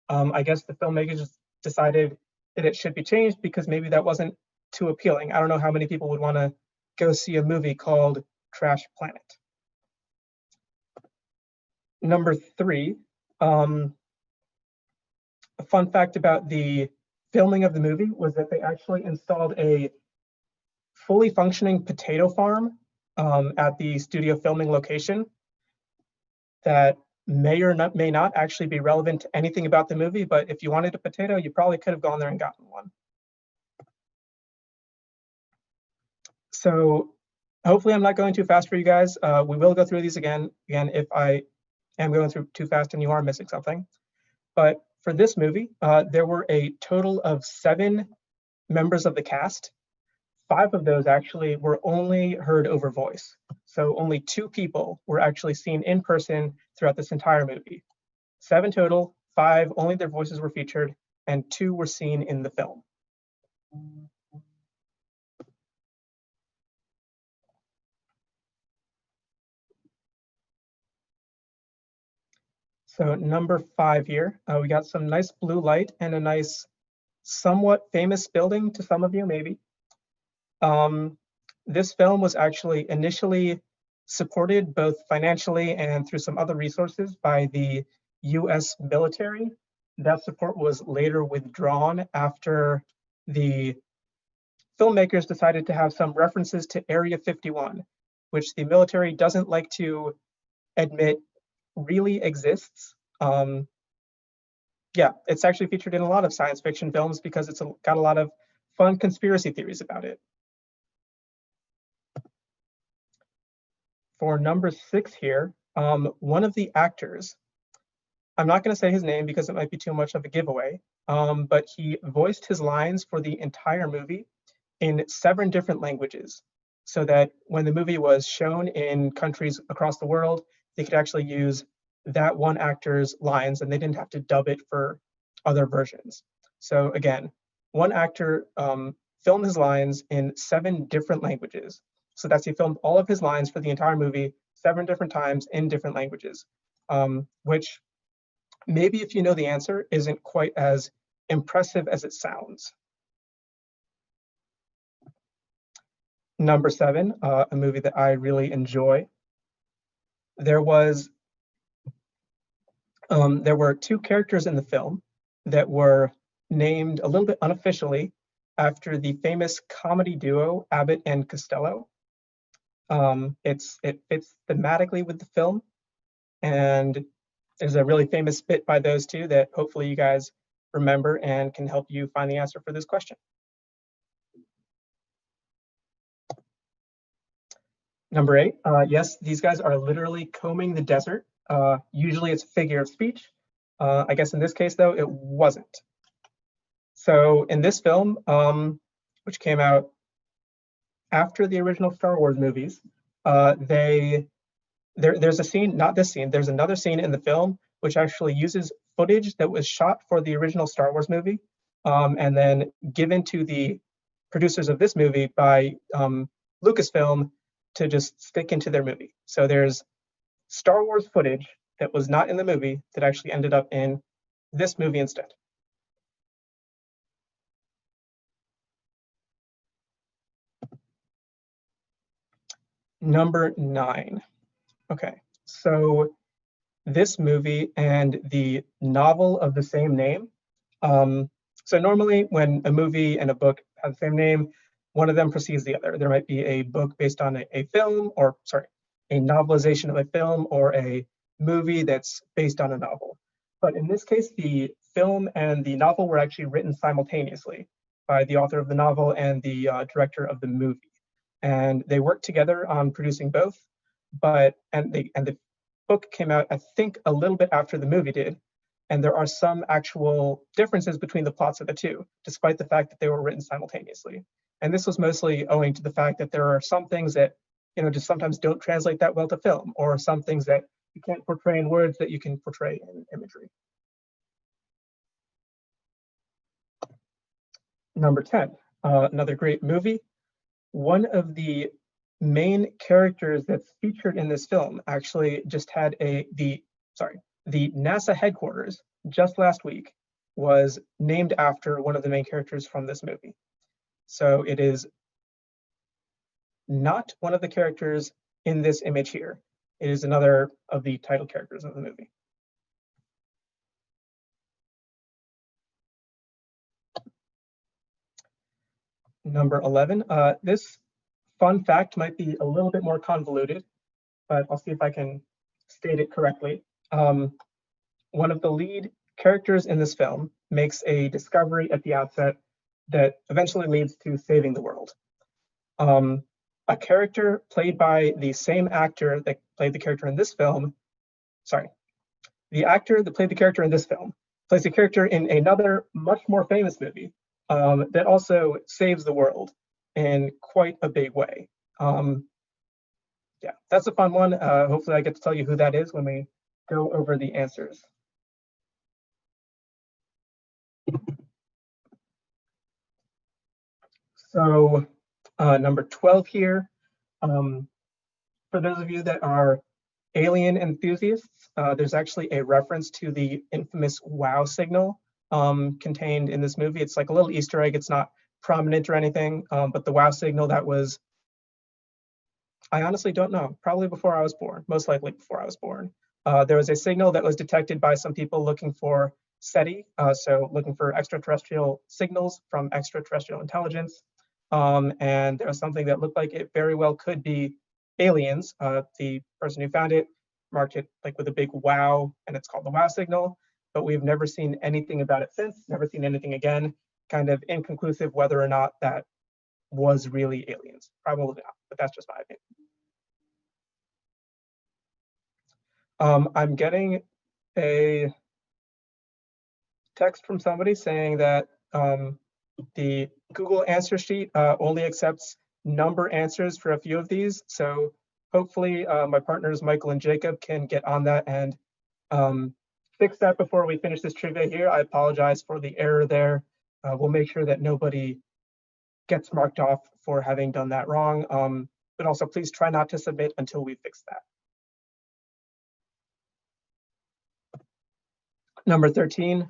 I guess the filmmakers decided that it should be changed because maybe that wasn't too appealing. I don't know how many people would want to go see a movie called Trash Planet. Number 3, a fun fact about the filming of the movie was that they actually installed a fully functioning potato farm at the studio filming location that may or may not actually be relevant to anything about the movie, but if you wanted a potato, you probably could have gone there and gotten one. So hopefully I'm not going too fast for you guys. We will go through these again if I am going through too fast and you are missing something. But for this movie, there were a total of 7 members of the cast. 5 of those actually were only heard over voice. So only 2 people were actually seen in person throughout this entire movie. 7 total, 5 only their voices were featured, and 2 were seen in the film. So number 5 here, we got some nice blue light and a nice, somewhat famous building to some of you, maybe. This film was actually initially supported both financially and through some other resources by the US military. That support was later withdrawn after the filmmakers decided to have some references to Area 51, which the military doesn't like to admit really exists. Yeah, it's actually featured in a lot of science fiction films because it's got a lot of fun conspiracy theories about it. For number 6 here, one of the actors, I'm not going to say his name because it might be too much of a giveaway, but he voiced his lines for the entire movie in 7 different languages, so that when the movie was shown in countries across the world, they could actually use that one actor's lines and they didn't have to dub it for other versions. So again, one actor filmed his lines in 7 different languages. So that's he filmed all of his lines for the entire movie 7 different times in different languages, which maybe if you know the answer isn't quite as impressive as it sounds. Number 7, a movie that I really enjoy. There were 2 characters in the film that were named a little bit unofficially after the famous comedy duo Abbott and Costello. It fits thematically with the film, and there's a really famous bit by those 2 that hopefully you guys remember and can help you find the answer for this question. Number 8, yes, these guys are literally combing the desert. Usually it's a figure of speech. I guess in this case, though, it wasn't. So in this film, which came out after the original Star Wars movies, there's a scene, not this scene, there's another scene in the film which actually uses footage that was shot for the original Star Wars movie, and then given to the producers of this movie by Lucasfilm to just stick into their movie. So there's Star Wars footage that was not in the movie that actually ended up in this movie instead. Number 9. Okay, so this movie and the novel of the same name. So normally when a movie and a book have the same name, one of them precedes the other. There might be a book based on a film, or sorry, a novelization of a film, or a movie that's based on a novel. But in this case, the film and the novel were actually written simultaneously by the author of the novel and the director of the movie. And they worked together on producing both, and the book came out, I think, a little bit after the movie did. And there are some actual differences between the plots of the 2, despite the fact that they were written simultaneously. And this was mostly owing to the fact that there are some things that, just sometimes don't translate that well to film, or some things that you can't portray in words that you can portray in imagery. Number 10, another great movie. One of the main characters that's featured in this film actually just had the NASA headquarters just last week was named after one of the main characters from this movie. So it is not one of the characters in this image here. It is another of the title characters of the movie. Number 11, this fun fact might be a little bit more convoluted, but I'll see if I can state it correctly. One of the lead characters in this film makes a discovery at the outset that eventually leads to saving the world. A character played by the same actor that played the character in this film, the actor that played the character in this film plays a character in another much more famous movie that also saves the world in quite a big way. Yeah, that's a fun one. Hopefully I get to tell you who that is when we go over the answers. So number 12 here, for those of you that are alien enthusiasts, there's actually a reference to the infamous wow signal contained in this movie. It's like a little Easter egg. It's not prominent or anything, but the wow signal that was, I honestly don't know, probably before I was born, most likely before I was born. There was a signal that was detected by some people looking for SETI, so looking for extraterrestrial signals from extraterrestrial intelligence. And there was something that looked like it very well could be aliens. The person who found it marked it like with a big wow, and it's called the wow signal. But we've never seen anything about it since, never seen anything again. Kind of inconclusive whether or not that was really aliens. Probably not, but that's just my opinion. I'm getting a text from somebody saying that the Google answer sheet only accepts number answers for a few of these. So hopefully my partners, Michael and Jacob, can get on that and fix that before we finish this trivia here. I apologize for the error there. We'll make sure that nobody gets marked off for having done that wrong. But also please try not to submit until we fix that. Number 13,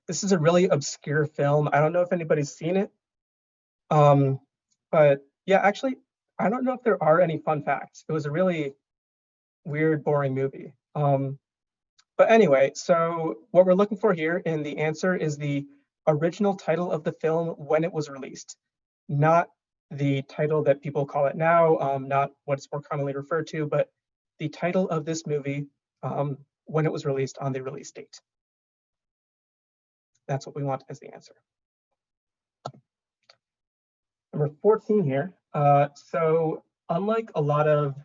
this is a really obscure film. I don't know if anybody's seen it. But yeah, actually, I don't know if there are any fun facts. It was a really weird, boring movie. But anyway, so what we're looking for here in the answer is the original title of the film when it was released, not the title that people call it now, not what's more commonly referred to, but the title of this movie when it was released on the release date. That's what we want as the answer. Number 14 here. So unlike a lot of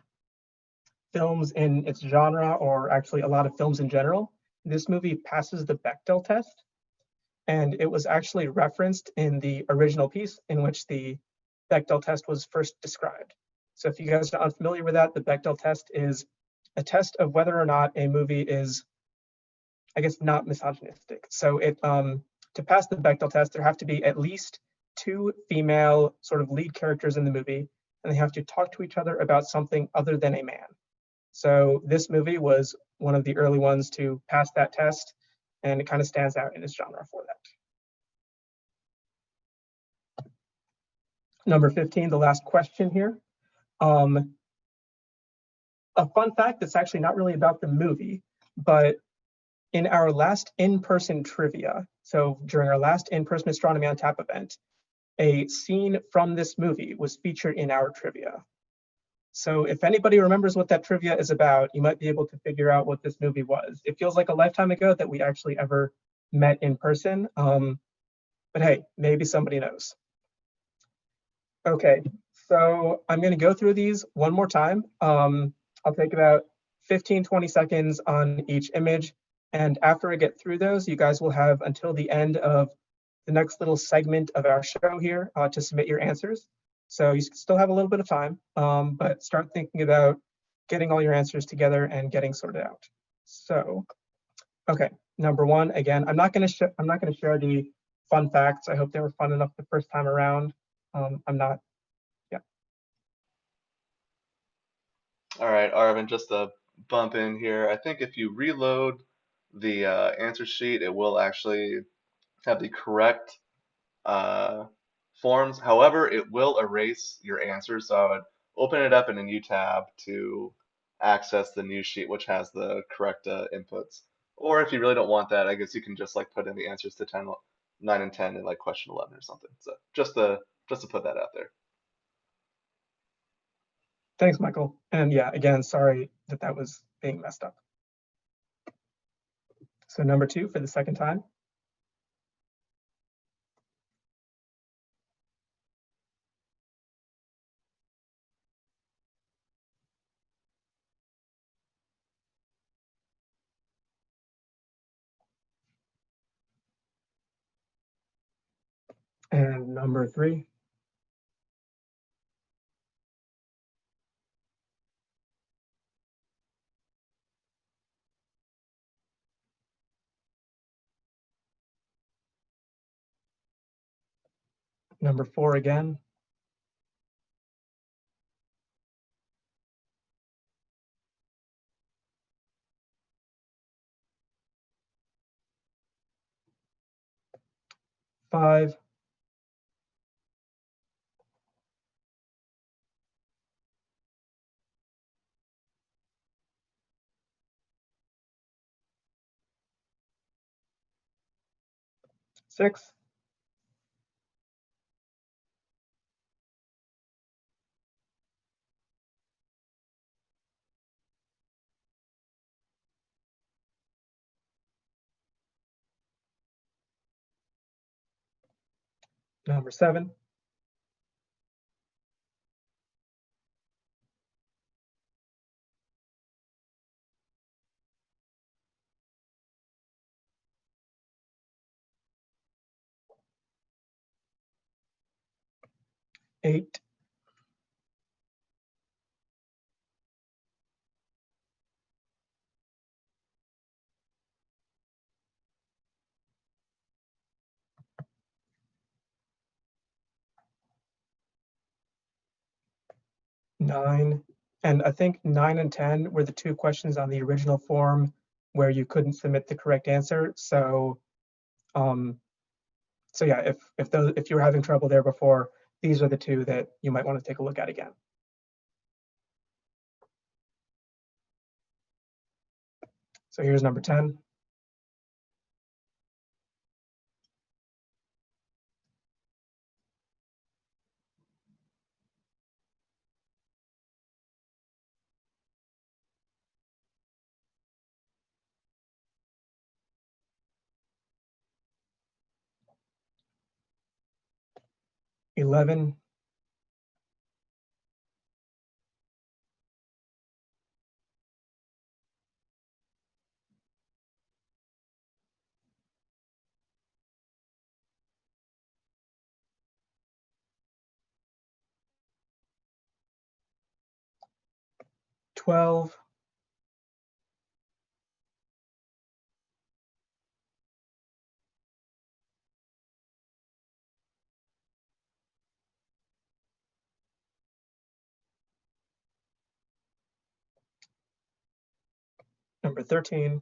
films in its genre, or actually a lot of films in general, this movie passes the Bechdel test. And it was actually referenced in the original piece in which the Bechdel test was first described. So if you guys are unfamiliar with that, the Bechdel test is a test of whether or not a movie is, I guess, not misogynistic. So to pass the Bechdel test, there have to be at least 2 female sort of lead characters in the movie, and they have to talk to each other about something other than a man. So this movie was one of the early ones to pass that test, and it kind of stands out in its genre for that. Number 15, the last question here. A fun fact that's actually not really about the movie, but in our last in-person trivia, so during our last in-person Astronomy on Tap event, a scene from this movie was featured in our trivia. So if anybody remembers what that trivia is about, you might be able to figure out what this movie was. It feels like a lifetime ago that we actually ever met in person, but hey, maybe somebody knows. Okay, so I'm going to go through these one more time. I'll take about 15, 20 seconds on each image. And after I get through those, you guys will have until the end of the next little segment of our show here to submit your answers. So you still have a little bit of time, but start thinking about getting all your answers together and getting sorted out. So, okay, number 1, again, I'm not going to share the fun facts. I hope they were fun enough the first time around. I'm not. Yeah. All right, Arvin, just to bump in here, I think if you reload the answer sheet, it will actually have the correct forms. However, it will erase your answers, so I would open it up in a new tab to access the new sheet, which has the correct inputs. Or if you really don't want that, I guess you can just like put in the answers to 10, 9, and 10 in like question 11 or something. So just to put that out there. Thanks, Michael. And yeah, again, sorry that that was being messed up. So number 2 for the second time. And number 3. Number 4 again. Five. Six. Number 7. Eight. Nine. And I think 9 and 10 were the 2 questions on the original form where you couldn't submit the correct answer. So yeah, if you were having trouble there before, these are the 2 that you might want to take a look at again. So here's number 10. $11. $12. Number 13.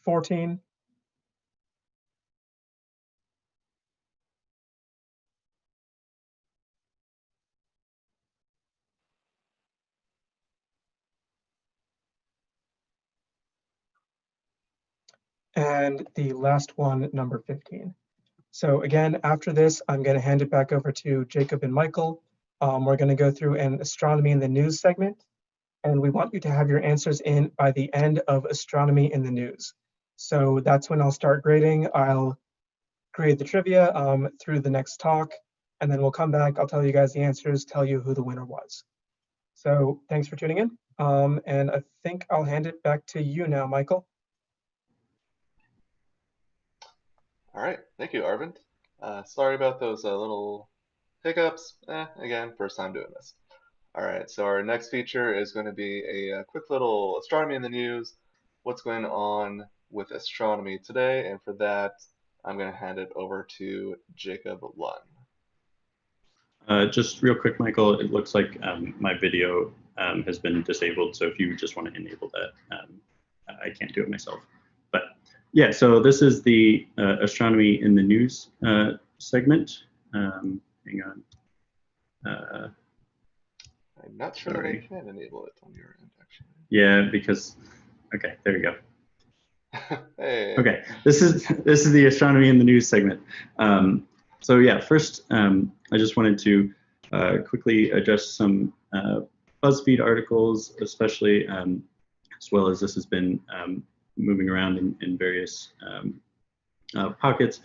$14. And the last one, number 15. So again, after this, I'm going to hand it back over to Jacob and Michael. We're going to go through an astronomy in the news segment, and we want you to have your answers in by the end of astronomy in the news. So that's when I'll start grading. I'll grade the trivia through the next talk, and then we'll come back. I'll tell you guys the answers, tell you who the winner was. So thanks for tuning in. And I think I'll hand it back to you now, Michael. All right, thank you, Arvind. Sorry about those little hiccups. Again, first time doing this. All right, so our next feature is going to be a quick little astronomy in the news. What's going on with astronomy today? And for that, I'm going to hand it over to Jacob Lun. Just real quick, Michael, it looks like my video has been disabled. So if you just want to enable that, I can't do it myself. But yeah, so this is the astronomy in the news segment. Hang on. I'm not sure that I can enable it on your end, actually. Yeah, because, okay, there you go. Hey. Okay, this is the astronomy in the news segment. So yeah, first I just wanted to quickly address some BuzzFeed articles, especially as well as this has been moving around in various pockets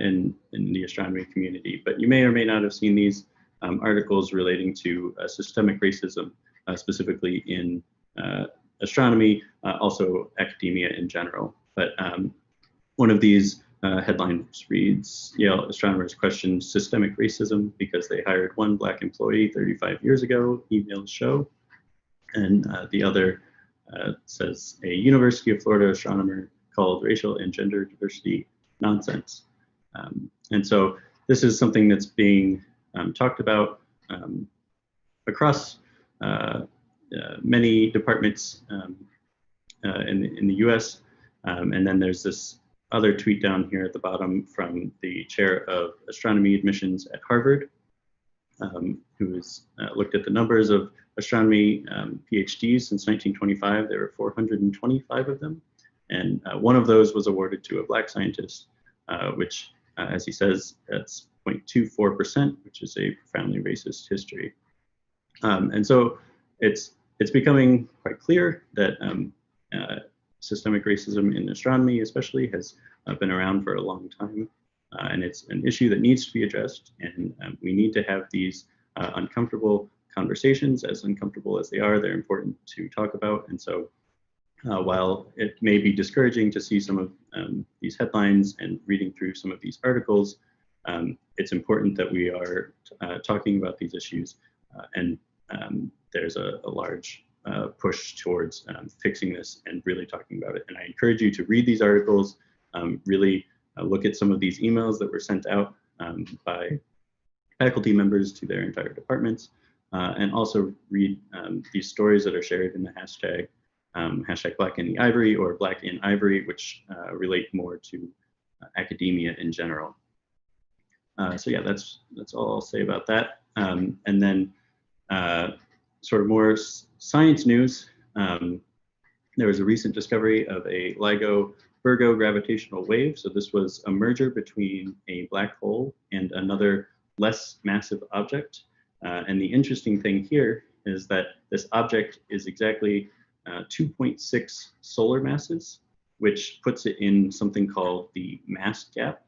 in the astronomy community. But you may or may not have seen these articles relating to systemic racism, specifically in astronomy, also academia in general. But one of these headline reads, Yale astronomers question systemic racism because they hired one black employee 35 years ago, emails show. And the other says, a University of Florida astronomer called racial and gender diversity nonsense. And so this is something that's being talked about across many departments in the US. And then there's this other tweet down here at the bottom from the chair of astronomy admissions at Harvard, who has looked at the numbers of astronomy PhDs since 1925. There were 425 of them. And one of those was awarded to a black scientist, which, as he says, that's 0.24%, which is a profoundly racist history. And so it's becoming quite clear that systemic racism in astronomy especially has been around for a long time. And it's an issue that needs to be addressed. And we need to have these uncomfortable conversations. As uncomfortable as they are, they're important to talk about. And so while it may be discouraging to see some of these headlines and reading through some of these articles, it's important that we are talking about these issues. And there's a large push towards fixing this and really talking about it. And I encourage you to read these articles, really look at some of these emails that were sent out by faculty members to their entire departments, and also read these stories that are shared in the hashtag Black in the Ivory or Black in Ivory, which relate more to academia in general. So yeah, that's all I'll say about that. And then sort of more science news. There was a recent discovery of a LIGO-Virgo gravitational wave. So this was a merger between a black hole and another less massive object. And the interesting thing here is that this object is exactly 2.6 solar masses, which puts it in something called the mass gap.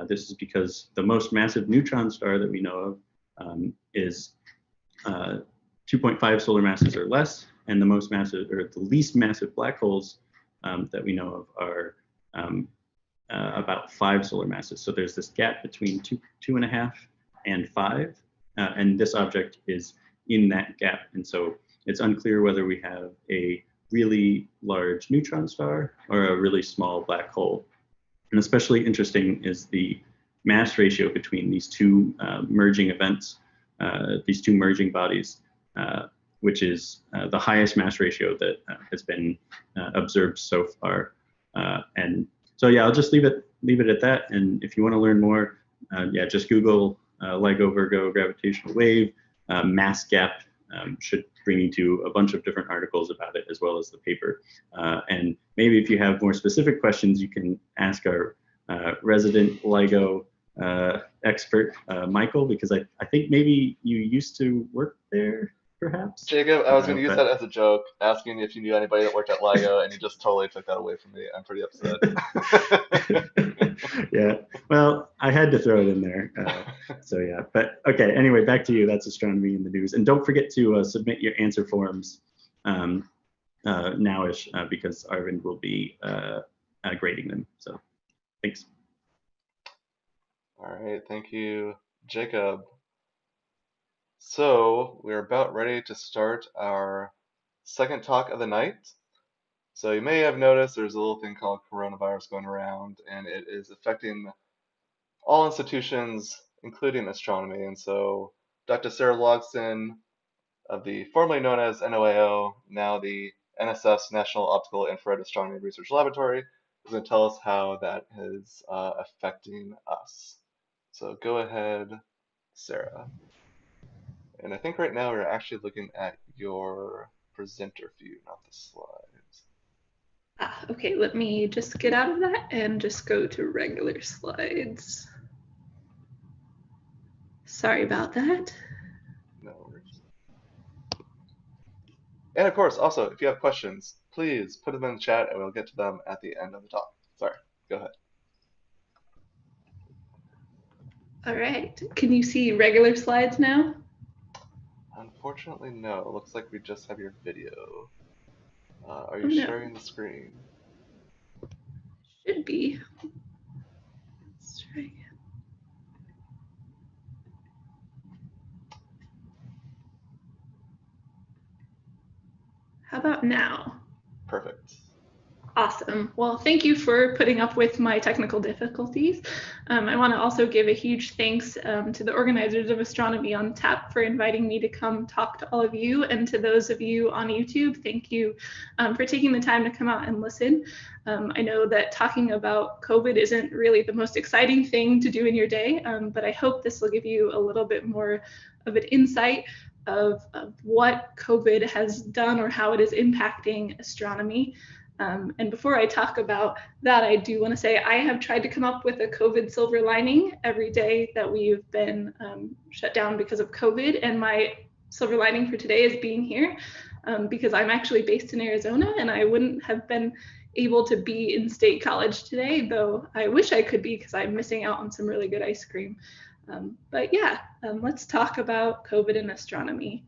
This is because the most massive neutron star that we know of is 2.5 solar masses or less, and the most massive, or the least massive black holes that we know of are about 5 solar masses. So there's this gap between 2.5 and 5, and this object is in that gap. And so it's unclear whether we have a really large neutron star or a really small black hole. And especially interesting is the mass ratio between these two merging events, these two merging bodies, which is the highest mass ratio that has been observed so far. And so yeah, I'll just leave it at that. And if you want to learn more, yeah, just Google LIGO-Virgo gravitational wave. Mass gap should bring you to a bunch of different articles about it, as well as the paper. And maybe if you have more specific questions, you can ask our resident LIGO expert, Michael, because I think maybe you used to work there, perhaps? Jacob, I was going to use that as a joke, asking if you knew anybody that worked at LIGO, and you just totally took that away from me. I'm pretty upset. Yeah, well, I had to throw it in there. So yeah, but okay, anyway, back to you. That's astronomy in the news. And don't forget to submit your answer forms nowish, because Arvind will be grading them. So thanks. All right, thank you, Jacob. So we're about ready to start our second talk of the night. So you may have noticed there's a little thing called coronavirus going around, and it is affecting all institutions, including astronomy. And so Dr. Sarah Logsdon of the formerly known as NOAO, now the NSF's National Optical Infrared Astronomy Research Laboratory, is going to tell us how that is affecting us. So go ahead, Sarah. And I think right now we're actually looking at your presenter view, not the slides. Okay, let me just get out of that and just go to regular slides. Sorry about that. No worries. And of course, also, if you have questions, please put them in the chat and we'll get to them at the end of the talk. Sorry, go ahead. All right, can you see regular slides now? Unfortunately, no. It looks like we just have your video. Are you sharing the screen? Should be. now? Perfect. Awesome. Well, thank you for putting up with my technical difficulties. I want to also give a huge thanks to the organizers of Astronomy on Tap for inviting me to come talk to all of you, and to those of you on YouTube, thank you for taking the time to come out and listen. I know that talking about COVID isn't really the most exciting thing to do in your day, but I hope this will give you a little bit more of an insight of what COVID has done or how it is impacting astronomy. And before I talk about that, I do want to say I have tried to come up with a COVID silver lining every day that we've been shut down because of COVID. And my silver lining for today is being here because I'm actually based in Arizona, and I wouldn't have been able to be in State College today, though I wish I could be because I'm missing out on some really good ice cream. But yeah, let's talk about COVID and astronomy.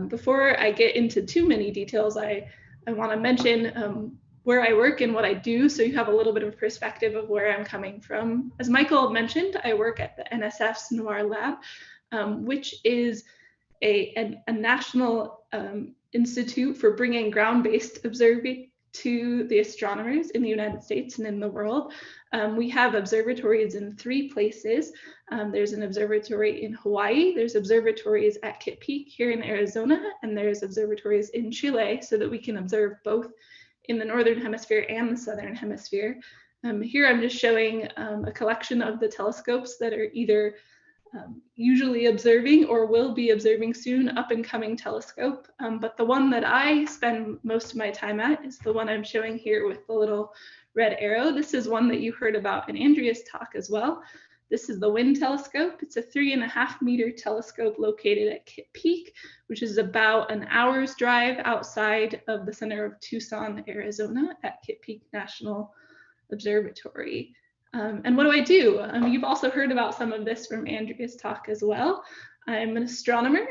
Before I get into too many details, I want to mention where I work and what I do, so you have a little bit of perspective of where I'm coming from. As Michael mentioned, I work at the NSF's NOIRLab, which is a national institute for bringing ground-based observing to the astronomers in the United States and in the world. We have observatories in 3 places. There's an observatory in Hawaii, there's observatories at Kitt Peak here in Arizona, and there's observatories in Chile, so that we can observe both in the Northern Hemisphere and the Southern Hemisphere. Here I'm just showing a collection of the telescopes that are either usually observing or will be observing soon, up and coming telescope. But the one that I spend most of my time at is the one I'm showing here with the little red arrow. This is one that you heard about in Andrea's talk as well. This is the WIND telescope. It's a 3.5 meter telescope located at Kitt Peak, which is about an hour's drive outside of the center of Tucson, Arizona, at Kitt Peak National Observatory. And what do I do? You've also heard about some of this from Andrea's talk as well. I'm an astronomer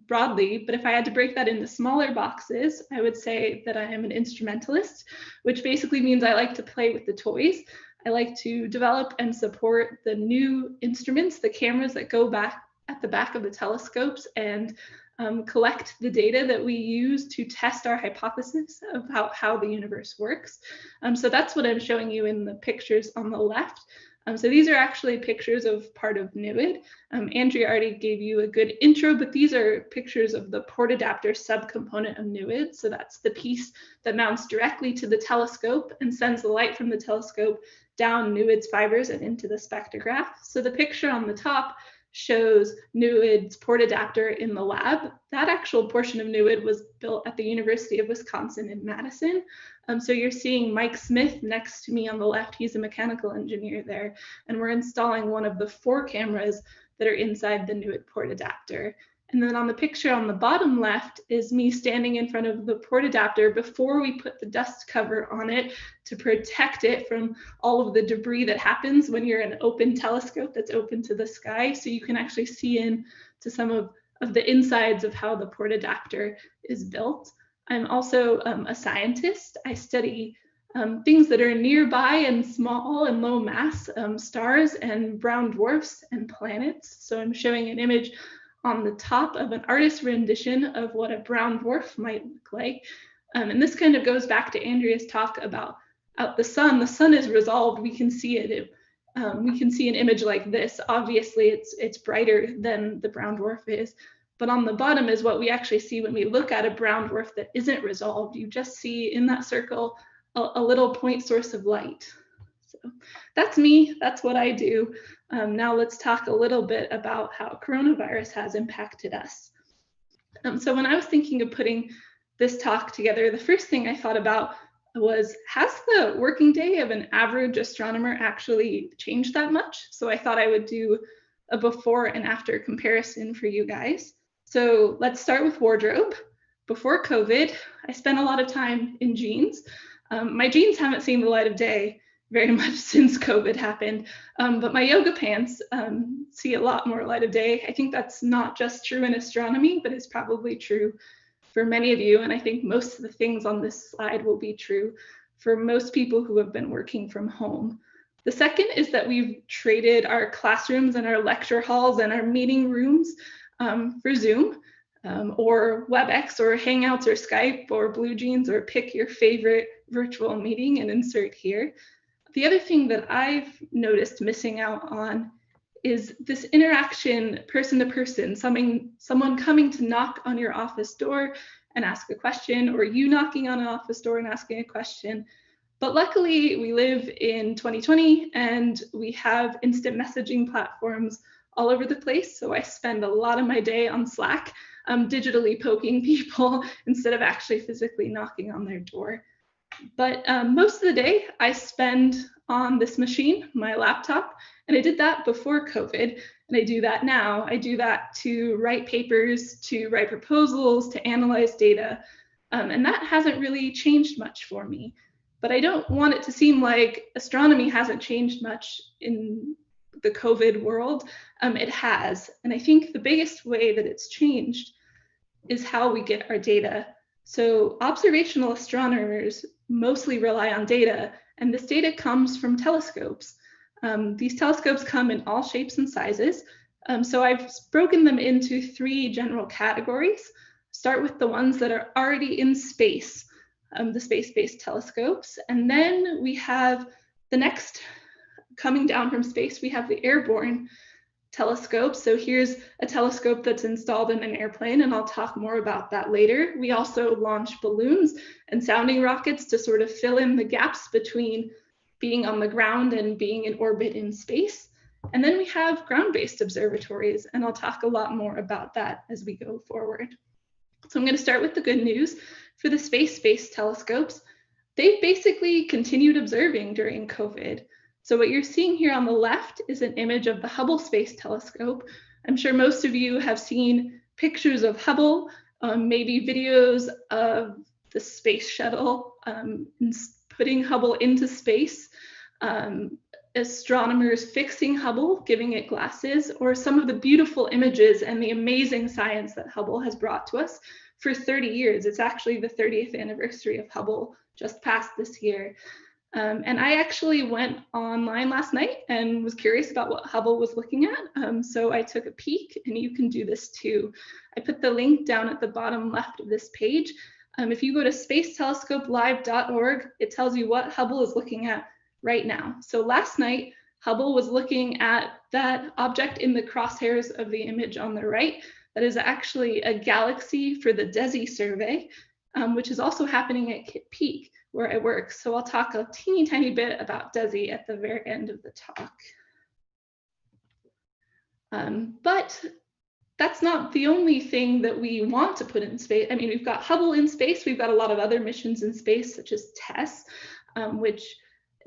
broadly, but if I had to break that into smaller boxes, I would say that I am an instrumentalist, which basically means I like to play with the toys. I like to develop and support the new instruments, the cameras that go back at the back of the telescopes, and collect the data that we use to test our hypothesis of how the universe works. So that's what I'm showing you in the pictures on the left. So these are actually pictures of part of NOID. Andrea already gave you a good intro, but these are pictures of the port adapter subcomponent of NOID. So that's the piece that mounts directly to the telescope and sends the light from the telescope down NOID's fibers and into the spectrograph. So the picture on the top shows NOID's port adapter in the lab. That actual portion of NOID was built at the University of Wisconsin in Madison. So you're seeing Mike Smith next to me on the left. He's a mechanical engineer there. And we're installing one of the 4 cameras that are inside the NOID port adapter. And then on the picture on the bottom left is me standing in front of the port adapter before we put the dust cover on it to protect it from all of the debris that happens when you're an open telescope that's open to the sky. So you can actually see into some of the insides of how the port adapter is built. I'm also a scientist. I study things that are nearby and small and low mass, stars and brown dwarfs and planets. So I'm showing an image on the top of an artist's rendition of what a brown dwarf might look like. And this kind of goes back to Andrea's talk about the sun. The sun is resolved. We can see it. We can see an image like this. Obviously, it's brighter than the brown dwarf is. But on the bottom is what we actually see when we look at a brown dwarf that isn't resolved. You just see in that circle a little point source of light. So that's me. That's what I do. Now let's talk a little bit about how coronavirus has impacted us. So when I was thinking of putting this talk together, the first thing I thought about was, has the working day of an average astronomer actually changed that much? So I thought I would do a before and after comparison for you guys. So let's start with wardrobe. Before COVID, I spent a lot of time in jeans. My jeans haven't seen the light of day very much since COVID happened, but my yoga pants see a lot more light of day. I think that's not just true in astronomy, but it's probably true for many of you. And I think most of the things on this slide will be true for most people who have been working from home. The second is that we've traded our classrooms and our lecture halls and our meeting rooms for Zoom. or WebEx or Hangouts or Skype or BlueJeans, or pick your favorite virtual meeting and insert here. The other thing that I've noticed missing out on is this interaction person to person, someone coming to knock on your office door and ask a question, or you knocking on an office door and asking a question. But luckily we live in 2020 and we have instant messaging platforms all over the place. So I spend a lot of my day on Slack, digitally poking people instead of actually physically knocking on their door. But most of the day I spend on this machine, my laptop, and I did that before COVID, and I do that now. I do that to write papers, to write proposals, to analyze data, and that hasn't really changed much for me. But I don't want it to seem like astronomy hasn't changed much in the COVID world. It has, and I think the biggest way that it's changed is how we get our data. So observational astronomers mostly rely on data, and this data comes from telescopes. These telescopes come in all shapes and sizes. So I've broken them into 3 general categories. Start with the ones that are already in space, the space-based telescopes. And then we have the next, coming down from space, we have the airborne telescope. So here's a telescope that's installed in an airplane, and I'll talk more about that later. We also launch balloons and sounding rockets to sort of fill in the gaps between being on the ground and being in orbit in space. And then we have ground-based observatories, and I'll talk a lot more about that as we go forward. So I'm going to start with the good news. For the space-based telescopes, they've basically continued observing during COVID. So what you're seeing here on the left is an image of the Hubble Space Telescope. I'm sure most of you have seen pictures of Hubble, maybe videos of the space shuttle putting Hubble into space, astronomers fixing Hubble, giving it glasses, or some of the beautiful images and the amazing science that Hubble has brought to us for 30 years. It's actually the 30th anniversary of Hubble, just passed this year. And I actually went online last night and was curious about what Hubble was looking at. So I took a peek, and you can do this too. I put the link down at the bottom left of this page. If you go to spacetelescopelive.org, it tells you what Hubble is looking at right now. So last night, Hubble was looking at that object in the crosshairs of the image on the right. That is actually a galaxy for the DESI survey, which is also happening at Kitt Peak, where I work. So I'll talk a teeny tiny bit about DESI at the very end of the talk. But that's not the only thing that we want to put in space. I mean, we've got Hubble in space. We've got a lot of other missions in space, such as TESS, which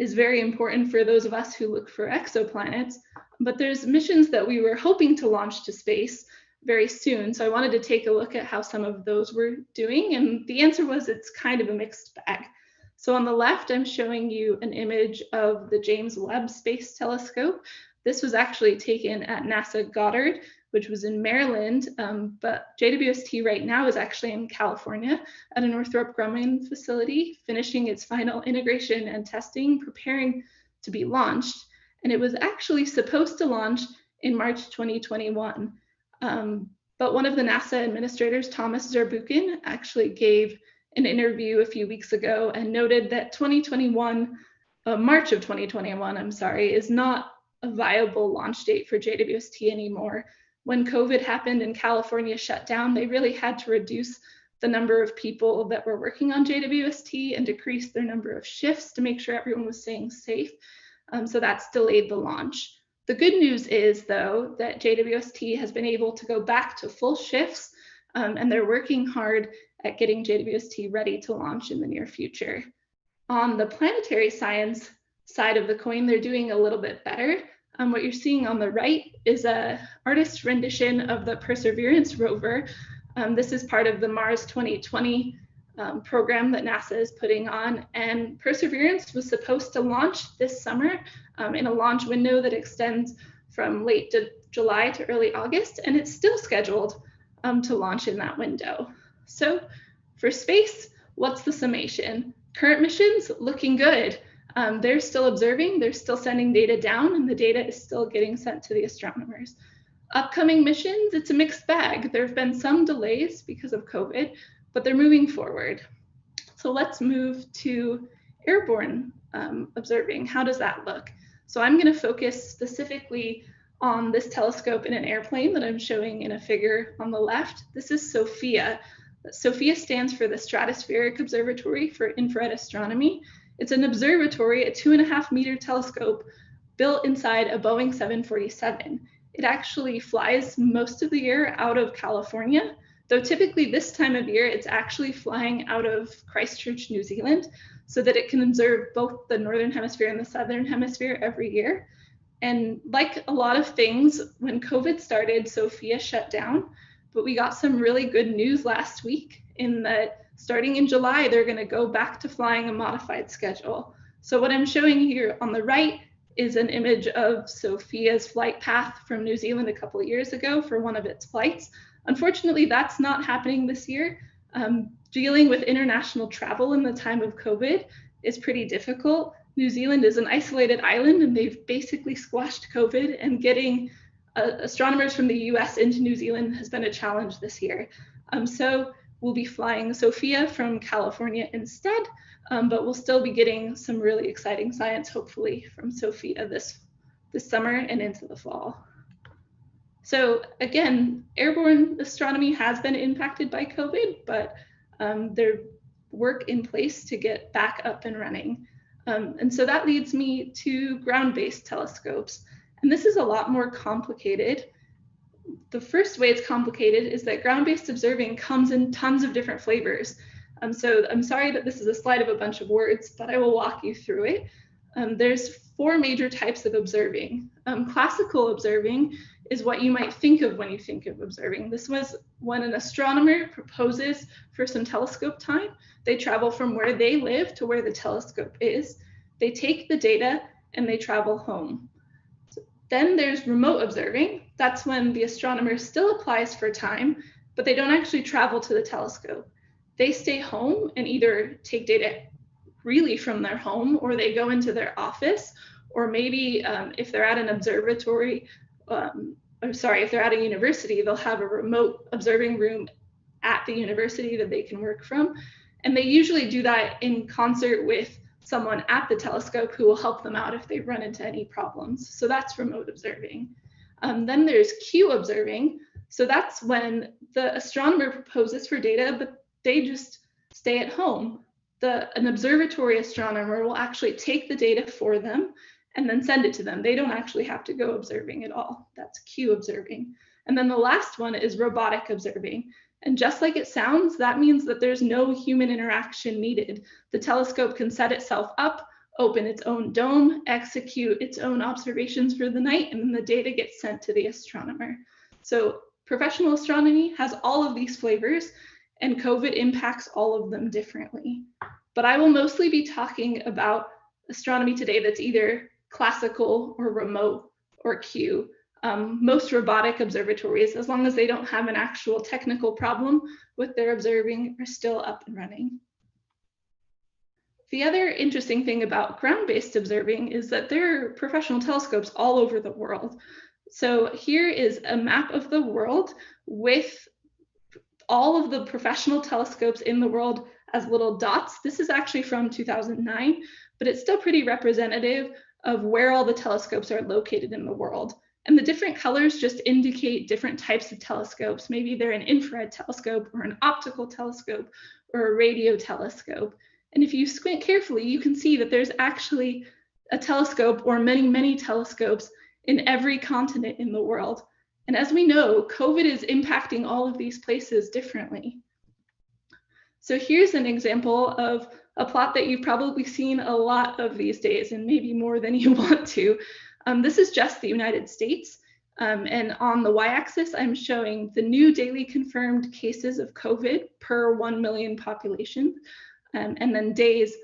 is very important for those of us who look for exoplanets. But there's missions that we were hoping to launch to space very soon. So I wanted to take a look at how some of those were doing. And the answer was it's kind of a mixed bag. So on the left, I'm showing you an image of the James Webb Space Telescope. This was actually taken at NASA Goddard, which was in Maryland, but JWST right now is actually in California at a Northrop Grumman facility, finishing its final integration and testing, preparing to be launched. And it was actually supposed to launch in March 2021. But one of the NASA administrators, Thomas Zurbuchen, actually gave an interview a few weeks ago and noted that March of 2021, I'm sorry, is not a viable launch date for JWST anymore. When COVID happened and California shut down, they really had to reduce the number of people that were working on JWST and decrease their number of shifts to make sure everyone was staying safe. So that's delayed the launch. The good news is, though, that JWST has been able to go back to full shifts, and they're working hard at getting JWST ready to launch in the near future. On the planetary science side of the coin, they're doing a little bit better. What you're seeing on the right is an artist's rendition of the Perseverance rover. This is part of the Mars 2020 program that NASA is putting on. And Perseverance was supposed to launch this summer in a launch window that extends from late July to early August, and it's still scheduled to launch in that window. So for space, what's the summation? Current missions looking good. They're still observing, they're still sending data down, and the data is still getting sent to the astronomers. Upcoming missions, it's a mixed bag. There have been some delays because of COVID, but they're moving forward. So let's move to airborne observing. How does that look? So I'm going to focus specifically on this telescope in an airplane that I'm showing in a figure on the left. This is SOFIA. SOFIA stands for the Stratospheric Observatory for Infrared Astronomy. It's an observatory, a 2.5-meter telescope built inside a Boeing 747. It actually flies most of the year out of California, though typically this time of year it's actually flying out of Christchurch, New Zealand, so that it can observe both the Northern Hemisphere and the Southern Hemisphere every year. And like a lot of things, when COVID started, SOFIA shut down, but we got some really good news last week in that starting in July, they're going to go back to flying a modified schedule. So what I'm showing here on the right is an image of SOFIA's flight path from New Zealand a couple of years ago for one of its flights. Unfortunately, that's not happening this year. Dealing with international travel in the time of COVID is pretty difficult. New Zealand is an isolated island and they've basically squashed COVID, and getting astronomers from the US into New Zealand has been a challenge this year. So we'll be flying SOFIA from California instead, but we'll still be getting some really exciting science, hopefully, from SOFIA this summer and into the fall. So again, airborne astronomy has been impacted by COVID, but there's work in place to get back up and running. And so that leads me to ground-based telescopes. And this is a lot more complicated. The first way it's complicated is that ground-based observing comes in tons of different flavors. So I'm sorry that this is a slide of a bunch of words, but I will walk you through it. There's 4 major types of observing. Classical observing is what you might think of when you think of observing. This was when an astronomer proposes for some telescope time. They travel from where they live to where the telescope is. They take the data and they travel home. Then there's remote observing. That's when the astronomer still applies for time, but they don't actually travel to the telescope. They stay home and either take data really from their home, or they go into their office, or maybe if they're at an observatory, if they're at a university, they'll have a remote observing room at the university that they can work from. And they usually do that in concert with someone at the telescope who will help them out if they run into any problems. So that's remote observing. Then there's queue observing. So that's when the astronomer proposes for data, but they just stay at home. An observatory astronomer will actually take the data for them and then send it to them. They don't actually have to go observing at all. That's queue observing. And then the last one is robotic observing. And just like it sounds, that means that there's no human interaction needed. The telescope can set itself up, open its own dome, execute its own observations for the night, and then the data gets sent to the astronomer. So professional astronomy has all of these flavors, and COVID impacts all of them differently. But I will mostly be talking about astronomy today that's either classical or remote or queue. Most robotic observatories, as long as they don't have an actual technical problem with their observing, are still up and running. The other interesting thing about ground-based observing is that there are professional telescopes all over the world. So here is a map of the world with all of the professional telescopes in the world as little dots. This is actually from 2009, but it's still pretty representative of where all the telescopes are located in the world. And the different colors just indicate different types of telescopes. Maybe they're an infrared telescope or an optical telescope or a radio telescope. And if you squint carefully, you can see that there's actually a telescope or many, many telescopes in every continent in the world. And as we know, COVID is impacting all of these places differently. So here's an example of a plot that you've probably seen a lot of these days, and maybe more than you want to. This is just the United States. And on the y-axis, I'm showing the new daily confirmed cases of COVID per 1 million population, and then days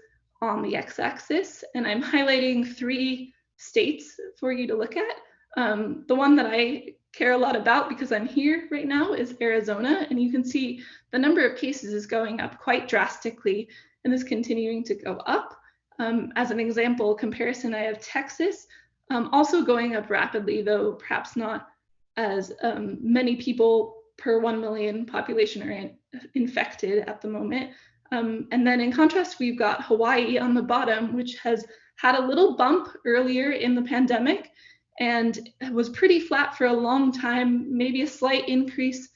on the x-axis. And I'm highlighting 3 states for you to look at. The one that I care a lot about because I'm here right now is Arizona, and you can see the number of cases is going up quite drastically and is continuing to go up. As an example comparison, I have Texas also going up rapidly, though perhaps not as many people per 1 million population are infected at the moment. And then in contrast, we've got Hawaii on the bottom, which has had a little bump earlier in the pandemic and was pretty flat for a long time, maybe a slight increase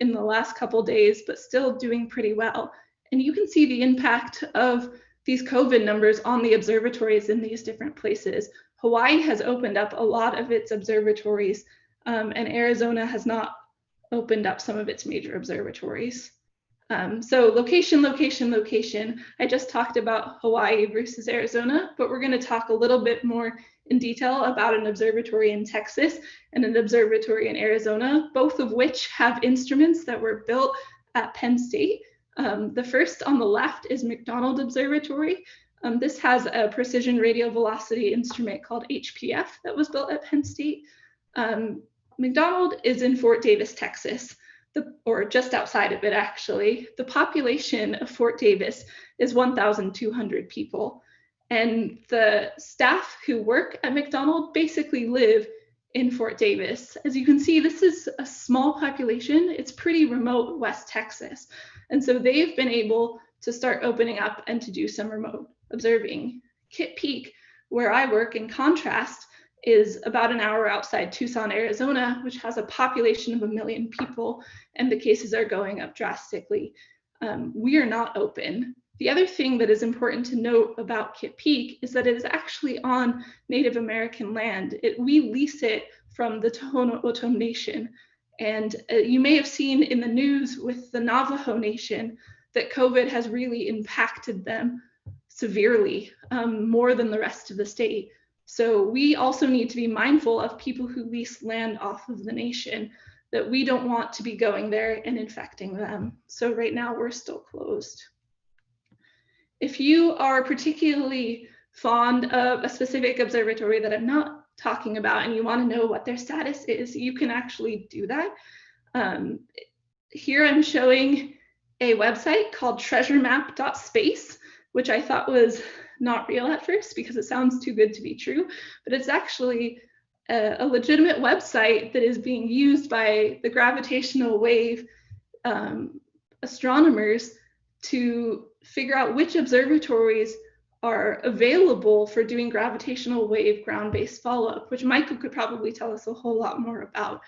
in the last couple days, but still doing pretty well. And you can see the impact of these COVID numbers on the observatories in these different places. Hawaii has opened up a lot of its observatories, and Arizona has not opened up some of its major observatories. So location, location, location. I just talked about Hawaii versus Arizona, but we're going to talk a little bit more in detail about an observatory in Texas and an observatory in Arizona, both of which have instruments that were built at Penn State. The first on the left is McDonald Observatory. This has a precision radial velocity instrument called HPF that was built at Penn State. McDonald is in Fort Davis, Texas, or just outside of it, actually. The population of Fort Davis is 1,200 people. And the staff who work at McDonald basically live in Fort Davis. As you can see, this is a small population. It's pretty remote West Texas. And so they've been able to start opening up and to do some remote observing. Kitt Peak, where I work, in contrast, is about an hour outside Tucson, Arizona, which has a population of 1 million people, and the cases are going up drastically. We are not open. The other thing that is important to note about Kitt Peak is that it is actually on Native American land. We lease it from the Tohono O'odham Nation. And you may have seen in the news with the Navajo Nation that COVID has really impacted them severely, more than the rest of the state. So we also need to be mindful of people who lease land off of the nation, that we don't want to be going there and infecting them. So right now we're still closed. If you are particularly fond of a specific observatory that I'm not talking about and you want to know what their status is, you can actually do that. Here I'm showing a website called treasuremap.space, which I thought was not real at first because it sounds too good to be true, but it's actually a legitimate website that is being used by the gravitational wave astronomers to figure out which observatories are available for doing gravitational wave ground-based follow-up, which Michael could probably tell us a whole lot more about.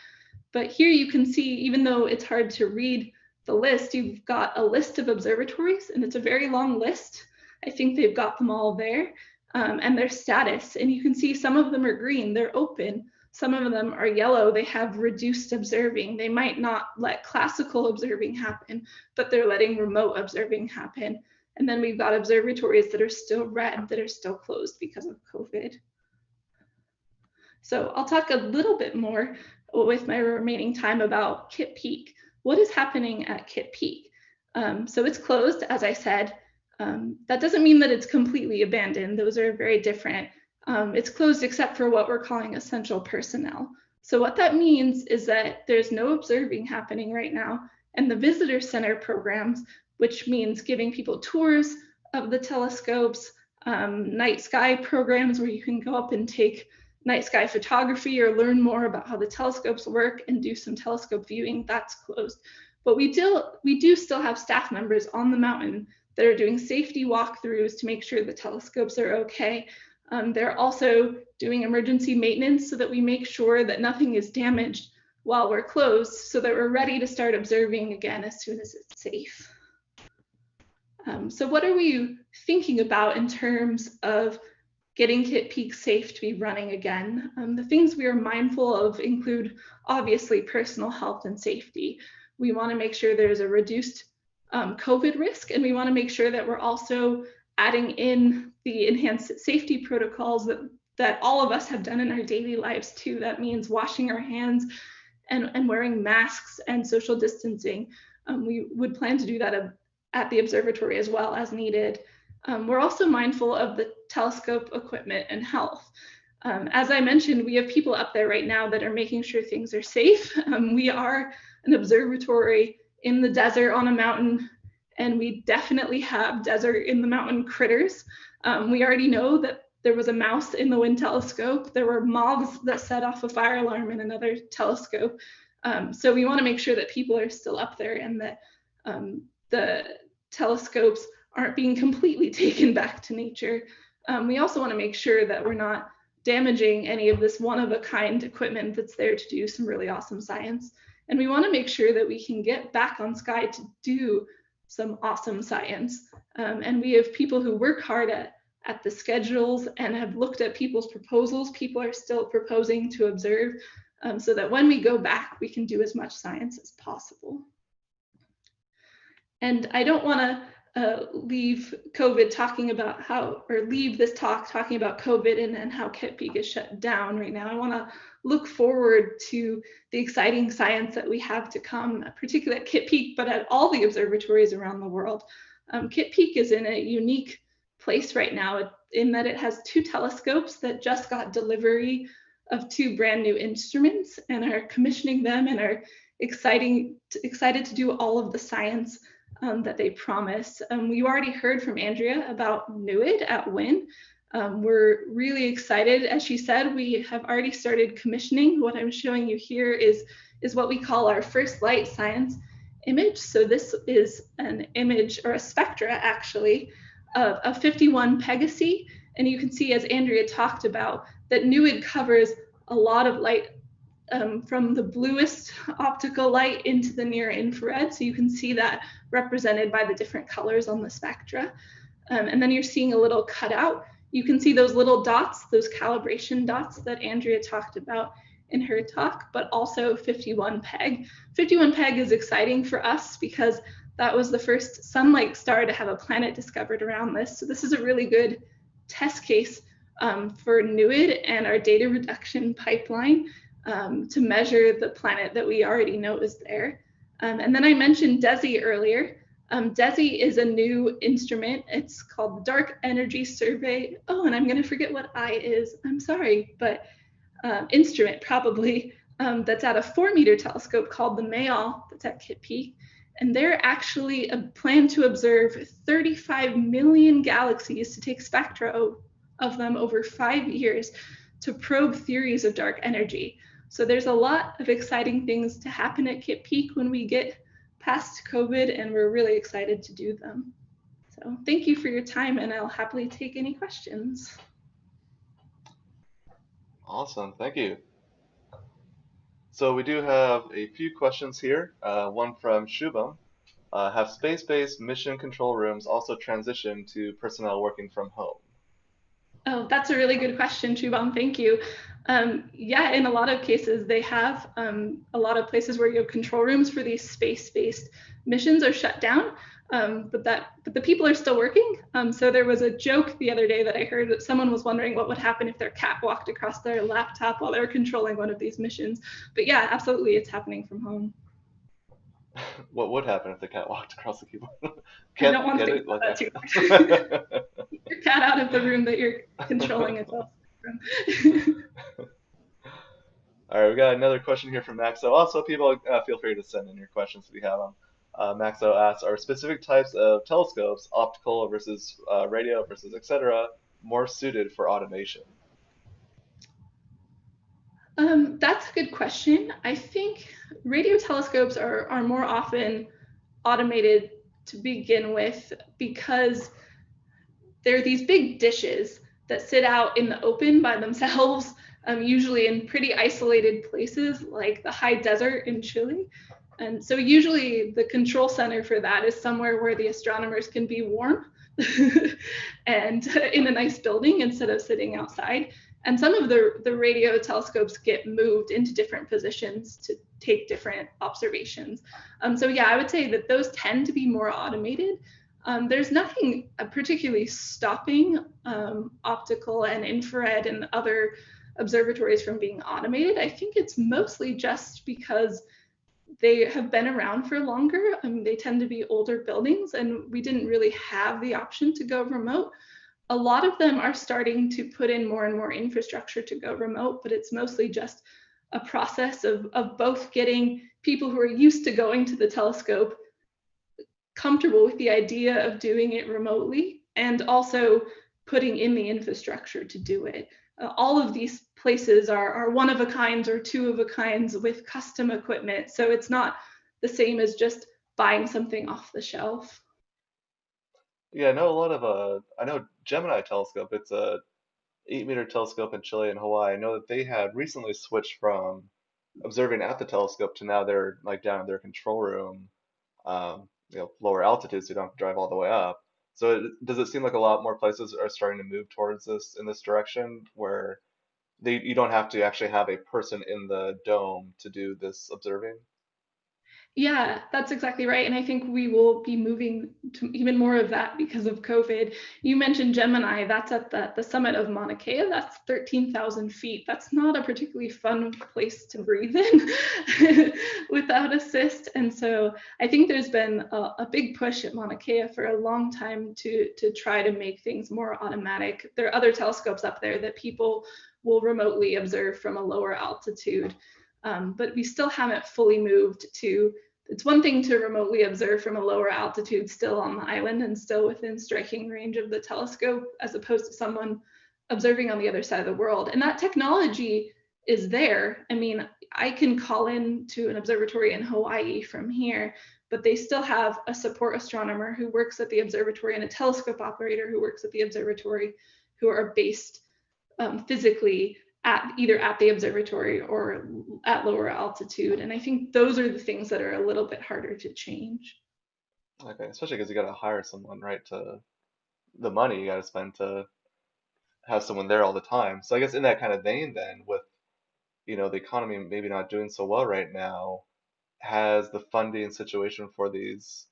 But here you can see, even though it's hard to read the list, you've got a list of observatories, and it's a very long list. I think they've got them all there, and their status. And you can see some of them are green, they're open. Some of them are yellow, they have reduced observing. They might not let classical observing happen, but they're letting remote observing happen. And then we've got observatories that are still red, that are still closed because of COVID. So I'll talk a little bit more with my remaining time about Kitt Peak. What is happening at Kitt Peak? So it's closed, as I said. That doesn't mean that it's completely abandoned. Those are very different. It's closed except for what we're calling essential personnel. So what that means is that there's no observing happening right now, and the visitor center programs, which means giving people tours of the telescopes, night sky programs where you can go up and take night sky photography or learn more about how the telescopes work and do some telescope viewing, that's closed. But we do still have staff members on the mountain that are doing safety walkthroughs to make sure the telescopes are okay. They're also doing emergency maintenance so that we make sure that nothing is damaged while we're closed, so that we're ready to start observing again as soon as it's safe. So what are we thinking about in terms of getting Kitt Peak safe to be running again? The things we are mindful of include obviously personal health and safety. We want to make sure there's a reduced COVID risk, and we want to make sure that we're also adding in the enhanced safety protocols that all of us have done in our daily lives too. That means washing our hands and wearing masks and social distancing. We would plan to do that at the observatory as well as needed. We're also mindful of the telescope equipment and health. As I mentioned, we have people up there right now that are making sure things are safe. We are an observatory in the desert on a mountain, and we definitely have desert in the mountain critters. We already know that there was a mouse in the wind telescope. There were moths that set off a fire alarm in another telescope. So we want to make sure that people are still up there and that the telescopes aren't being completely taken back to nature. We also want to make sure that we're not damaging any of this one-of-a-kind equipment that's there to do some really awesome science. And we want to make sure that we can get back on sky to do some awesome science. And we have people who work hard at the schedules and have looked at people's proposals. People are still proposing to observe so that when we go back, we can do as much science as possible. And I don't want to leave COVID talking about leave this talk talking about COVID and how Kitt Peak is shut down right now. I want to look forward to the exciting science that we have to come, particularly at Kitt Peak, but at all the observatories around the world. Kitt Peak is in a unique place right now in that it has 2 telescopes that just got delivery of 2 brand new instruments and are commissioning them and are excited to do all of the science that they promise. We already heard from Andrea about NOIRLab at WIN. We're really excited. As she said, we have already started commissioning. What I'm showing you here is what we call our first light science image. So this is an image, or a spectra actually, of 51 Pegasi. And you can see, as Andrea talked about, that NOIRLab covers a lot of light from the bluest optical light into the near infrared. So you can see that represented by the different colors on the spectra. And then you're seeing a little cutout. You can see those little dots, those calibration dots that Andrea talked about in her talk, but also 51 Peg. 51 Peg is exciting for us because that was the first sun-like star to have a planet discovered around this. So this is a really good test case for NOIRLab and our data reduction pipeline to measure the planet that we already know is there. And then I mentioned DESI earlier. DESI is a new instrument. It's called the Dark Energy Survey. Oh, and I'm going to forget what I is. I'm sorry, but instrument probably that's at a 4-meter telescope called the Mayall that's at Kitt Peak. And they're actually plan to observe 35 million galaxies to take spectra of them over 5 years to probe theories of dark energy. So there's a lot of exciting things to happen at Kitt Peak when we get past COVID, and we're really excited to do them. So thank you for your time, and I'll happily take any questions. Awesome, thank you. So we do have a few questions here. One from Shubham. Have space-based mission control rooms also transitioned to personnel working from home? Oh, that's a really good question, Shubham. Thank you. Yeah, in a lot of cases, they have a lot of places where you have control rooms for these space-based missions are shut down, but the people are still working. So there was a joke the other day that I heard that someone was wondering what would happen if their cat walked across their laptop while they were controlling one of these missions. But yeah, absolutely, it's happening from home. What would happen if the cat walked across the keyboard? I don't want to think about that too much. Keep your cat out of the room that you're controlling itself from. All right, we got another question here from Maxo. Also, people feel free to send in your questions if you have them. Maxo asks, are specific types of telescopes, optical versus radio versus etc., more suited for automation? That's a good question. I think radio telescopes are more often automated to begin with because they're these big dishes that sit out in the open by themselves, usually in pretty isolated places like the high desert in Chile. And so usually the control center for that is somewhere where the astronomers can be warm and in a nice building instead of sitting outside. And some of the radio telescopes get moved into different positions to take different observations. So yeah, I would say that those tend to be more automated. There's nothing particularly stopping optical and infrared and other observatories from being automated. I think it's mostly just because they have been around for longer. They tend to be older buildings, and we didn't really have the option to go remote. A lot of them are starting to put in more and more infrastructure to go remote, but it's mostly just a process of both getting people who are used to going to the telescope comfortable with the idea of doing it remotely, and also putting in the infrastructure to do it. All of these places are one of a kinds or two of a kinds with custom equipment. So it's not the same as just buying something off the shelf. Yeah, I know a lot of I know Gemini telescope. It's a 8-meter telescope in Chile and Hawaii. I know that they had recently switched from observing at the telescope to now they're like down in their control room, lower altitude, so you don't have to drive all the way up. So does it seem like a lot more places are starting to move towards this in this direction, where you don't have to actually have a person in the dome to do this observing? Yeah, that's exactly right. And I think we will be moving to even more of that because of COVID. You mentioned Gemini, that's at the summit of Mauna Kea. That's 13,000 feet. That's not a particularly fun place to breathe in without assist. And so I think there's been a big push at Mauna Kea for a long time to try to make things more automatic. There are other telescopes up there that people will remotely observe from a lower altitude. But we still haven't fully moved to, it's one thing to remotely observe from a lower altitude still on the island and still within striking range of the telescope, as opposed to someone observing on the other side of the world. And that technology is there. I mean, I can call in to an observatory in Hawaii from here, but they still have a support astronomer who works at the observatory and a telescope operator who works at the observatory, who are based physically either at the observatory or at lower altitude. And I think those are the things that are a little bit harder to change. Okay, especially because you got to hire someone, right? To the money you got to spend to have someone there all the time. So I guess in that kind of vein, then, with the economy maybe not doing so well right now, has the funding situation for these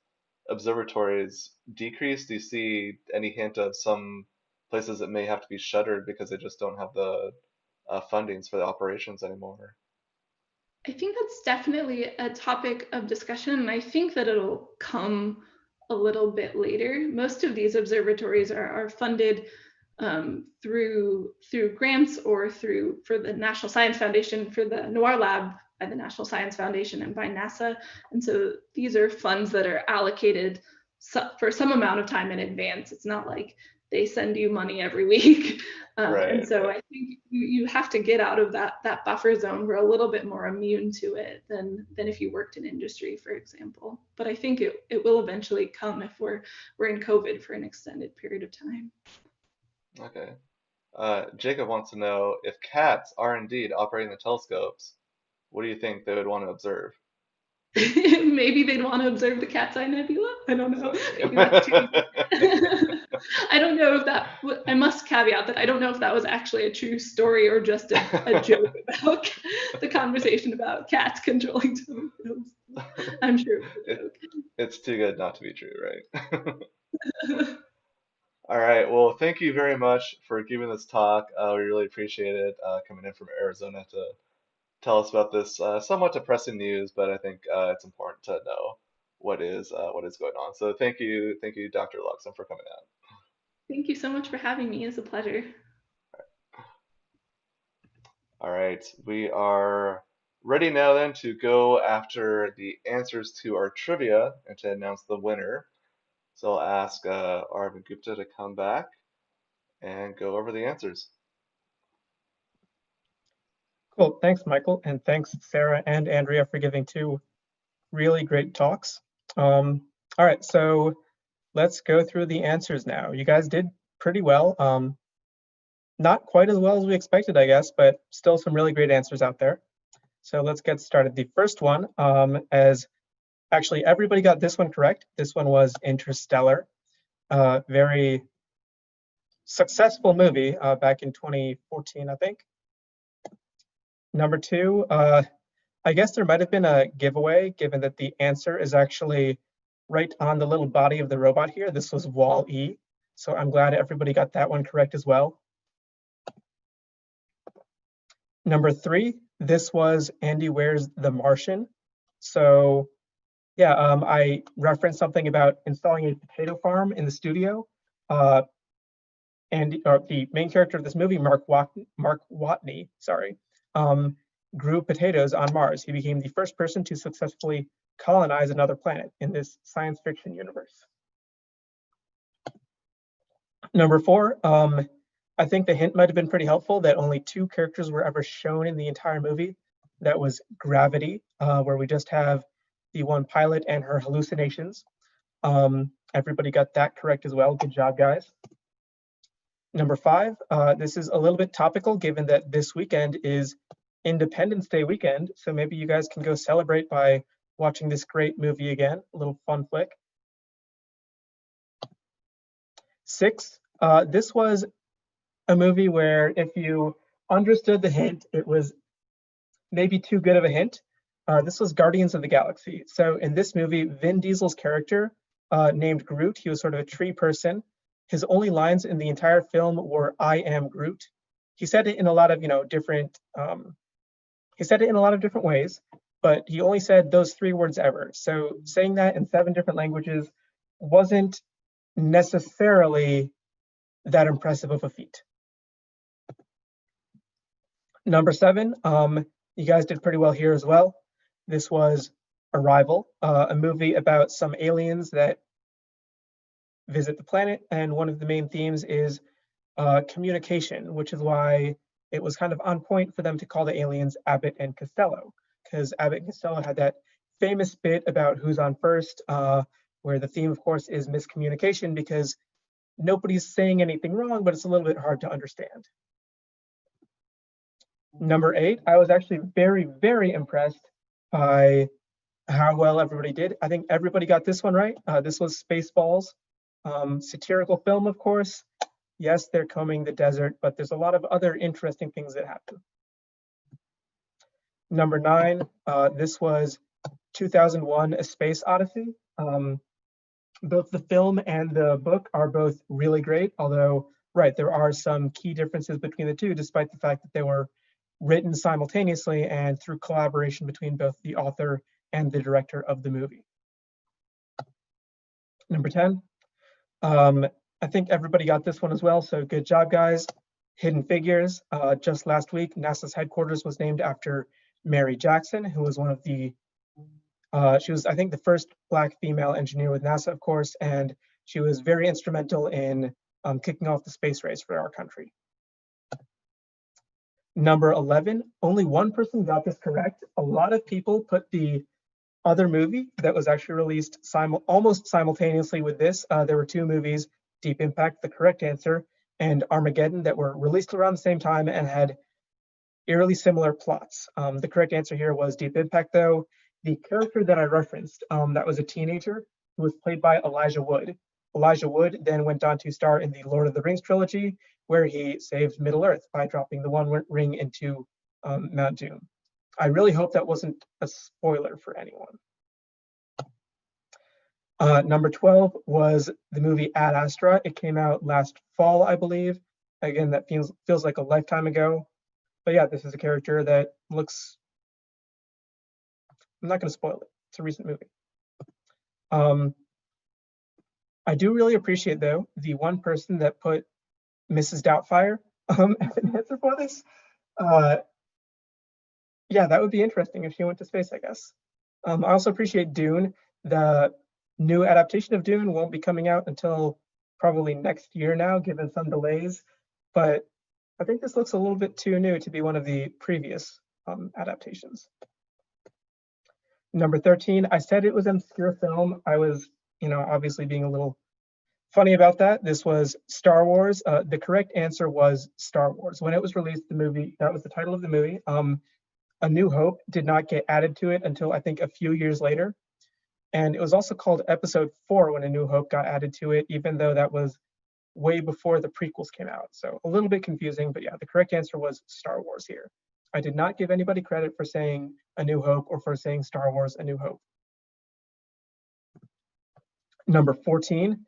observatories decreased? Do you see any hint of some places that may have to be shuttered because they just don't have the fundings for the operations anymore? I think that's definitely a topic of discussion, and I think that it'll come a little bit later. Most of these observatories are funded through grants or for the National Science Foundation, for the NOIRLab by the National Science Foundation and by NASA. And so these are funds that are allocated for some amount of time in advance. It's not like they send you money every week. Right, and so right. I think you have to get out of that buffer zone. We're a little bit more immune to it than if you worked in industry, for example. But I think it will eventually come if we're in COVID for an extended period of time. Okay. Jacob wants to know if cats are indeed operating the telescopes, what do you think they would want to observe? Maybe they'd want to observe the Cat's Eye Nebula. I don't know. Maybe that's too easy. I don't know if that, I must caveat that I don't know if that was actually a true story or just a joke about the conversation about cats controlling telescopes. I'm sure it's a joke. It's too good not to be true, right? All right. Well, thank you very much for giving this talk. We really appreciate it coming in from Arizona to tell us about this somewhat depressing news, but I think it's important to know what is going on. So thank you, Dr. Logsdon, for coming out. Thank you so much for having me. It's a pleasure. All right, we are ready now then to go after the answers to our trivia and to announce the winner. So I'll ask Arvind Gupta to come back and go over the answers. Cool. Thanks, Michael. And thanks, Sarah and Andrea, for giving 2 really great talks. All right, so let's go through the answers now. You guys did pretty well. Not quite as well as we expected, I guess, but still some really great answers out there. So let's get started. The first one, as actually everybody got this one correct. This one was Interstellar. Very successful movie back in 2014, I think. Number 2, I guess there might have been a giveaway, given that the answer is actually right on the little body of the robot here. This was Wall-E. So I'm glad everybody got that one correct as well. Number 3, this was Andy Weir's The Martian. So yeah, I referenced something about installing a potato farm in the studio. And the main character of this movie, Mark Watney, grew potatoes on Mars. He became the first person to successfully colonize another planet in this science fiction universe. Number 4, I think the hint might have been pretty helpful that only 2 characters were ever shown in the entire movie. That was Gravity, where we just have the one pilot and her hallucinations. Everybody got that correct as well. Good job, guys. Number 5, this is a little bit topical given that this weekend is Independence Day weekend. So maybe you guys can go celebrate by watching this great movie again, a little fun flick. 6, this was a movie where if you understood the hint, it was maybe too good of a hint. This was Guardians of the Galaxy. So in this movie, Vin Diesel's character, named Groot, he was sort of a tree person. His only lines in the entire film were "I am Groot." He said it in a lot of different ways, but he only said those 3 words ever. So saying that in 7 different languages wasn't necessarily that impressive of a feat. Number 7, you guys did pretty well here as well. This was Arrival, a movie about some aliens that visit the planet, and one of the main themes is communication, which is why it was kind of on point for them to call the aliens Abbott and Costello, because Abbott and Costello had that famous bit about who's on first, where the theme, of course, is miscommunication because nobody's saying anything wrong, but it's a little bit hard to understand. Number 8, I was actually very, very impressed by how well everybody did. I think everybody got this one right. This was Spaceballs, satirical film, of course. Yes, they're combing the desert, but there's a lot of other interesting things that happen. Number 9, this was 2001: A Space Odyssey. Both the film and the book are both really great, although, right, there are some key differences between the two, despite the fact that they were written simultaneously and through collaboration between both the author and the director of the movie. Number 10, I think everybody got this one as well, so good job, guys. Hidden Figures. Just last week, NASA's headquarters was named after Mary Jackson, who was one of the she was, I think, the first Black female engineer with NASA, of course, and she was very instrumental in kicking off the space race for our country. Number 11, only one person got this correct. A lot of people put the other movie that was actually released almost simultaneously with this. There were 2 movies, Deep Impact, the correct answer, and Armageddon, that were released around the same time and had eerily similar plots. The correct answer here was Deep Impact, though. The character that I referenced, that was a teenager, who was played by Elijah Wood. Elijah Wood then went on to star in the Lord of the Rings trilogy, where he saved Middle-earth by dropping the One Ring into Mount Doom. I really hope that wasn't a spoiler for anyone. Number 12 was the movie Ad Astra. It came out last fall, I believe. Again, that feels like a lifetime ago. But yeah, this is a character that looks... I'm not going to spoil it. It's a recent movie. I do really appreciate, though, the one person that put Mrs. Doubtfire as an answer for this. Yeah, that would be interesting if she went to space, I guess. I also appreciate Dune. The new adaptation of Dune won't be coming out until probably next year now, given some delays. But I think this looks a little bit too new to be one of the previous adaptations. Number 13, I said it was an obscure film. I was, obviously being a little funny about that. This was Star Wars. The correct answer was Star Wars. When it was released, the movie, that was the title of the movie. A New Hope did not get added to it until I think a few years later. And it was also called Episode 4 when A New Hope got added to it, even though that was way before the prequels came out. So a little bit confusing, but yeah, the correct answer was Star Wars here. I did not give anybody credit for saying A New Hope or for saying Star Wars: A New Hope. Number 14,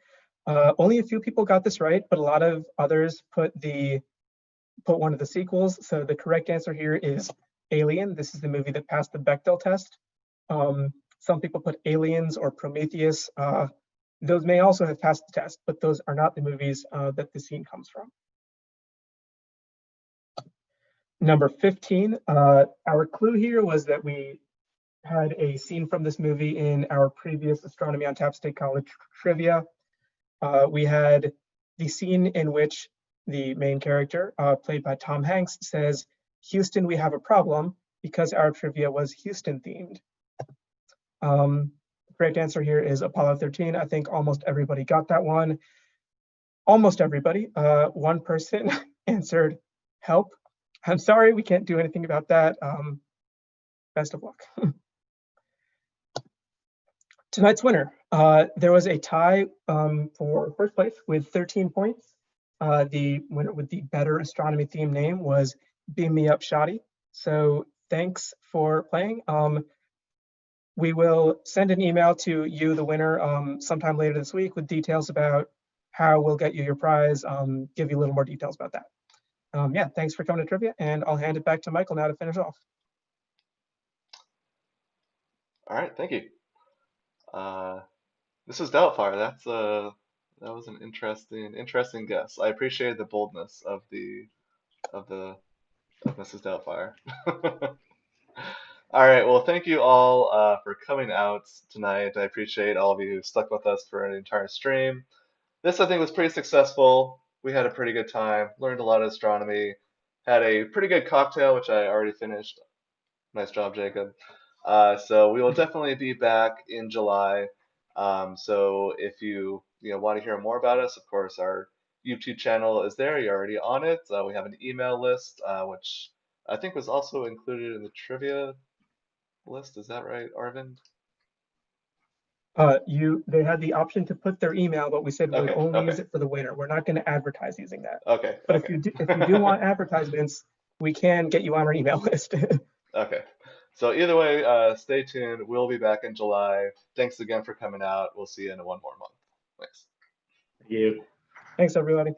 only a few people got this right, but a lot of others put one of the sequels. So the correct answer here is Alien. This is the movie that passed the Bechdel test. Some people put Aliens or Prometheus. Those may also have passed the test, but those are not the movies that the scene comes from. Number 15, our clue here was that we had a scene from this movie in our previous Astronomy on Tap State College trivia. We had the scene in which the main character, played by Tom Hanks, says, "Houston, we have a problem," because our trivia was Houston themed. The correct answer here is Apollo 13. I think almost everybody got that one. Almost everybody. One person answered help. I'm sorry, we can't do anything about that. Best of luck. Tonight's winner. There was a tie for first place with 13 points. The winner with the better astronomy theme name was Beam Me Up Shoddy. So thanks for playing. We will send an email to you, the winner, sometime later this week with details about how we'll get you your prize, give you a little more details about that. Yeah, thanks for coming to trivia, and I'll hand it back to Michael now to finish off. All right, thank you. This is Doubtfire. That was an interesting guess. I appreciated the boldness of Mrs. Doubtfire. All right, well, thank you all for coming out tonight. I appreciate all of you who stuck with us for an entire stream. This, I think, was pretty successful. We had a pretty good time, learned a lot of astronomy, had a pretty good cocktail, which I already finished. Nice job, Jacob. So we will definitely be back in July. So if you want to hear more about us, of course, our YouTube channel is there. You're already on it. We have an email list, which I think was also included in the trivia list. Is that right, Arvind? They had the option to put their email, but we said we would only use it for the winner. We're not going to advertise using that. Okay. But if you do want advertisements, we can get you on our email list. Okay. So either way, stay tuned. We'll be back in July. Thanks again for coming out. We'll see you in one more month. Thanks. Thank you. Thanks, everybody.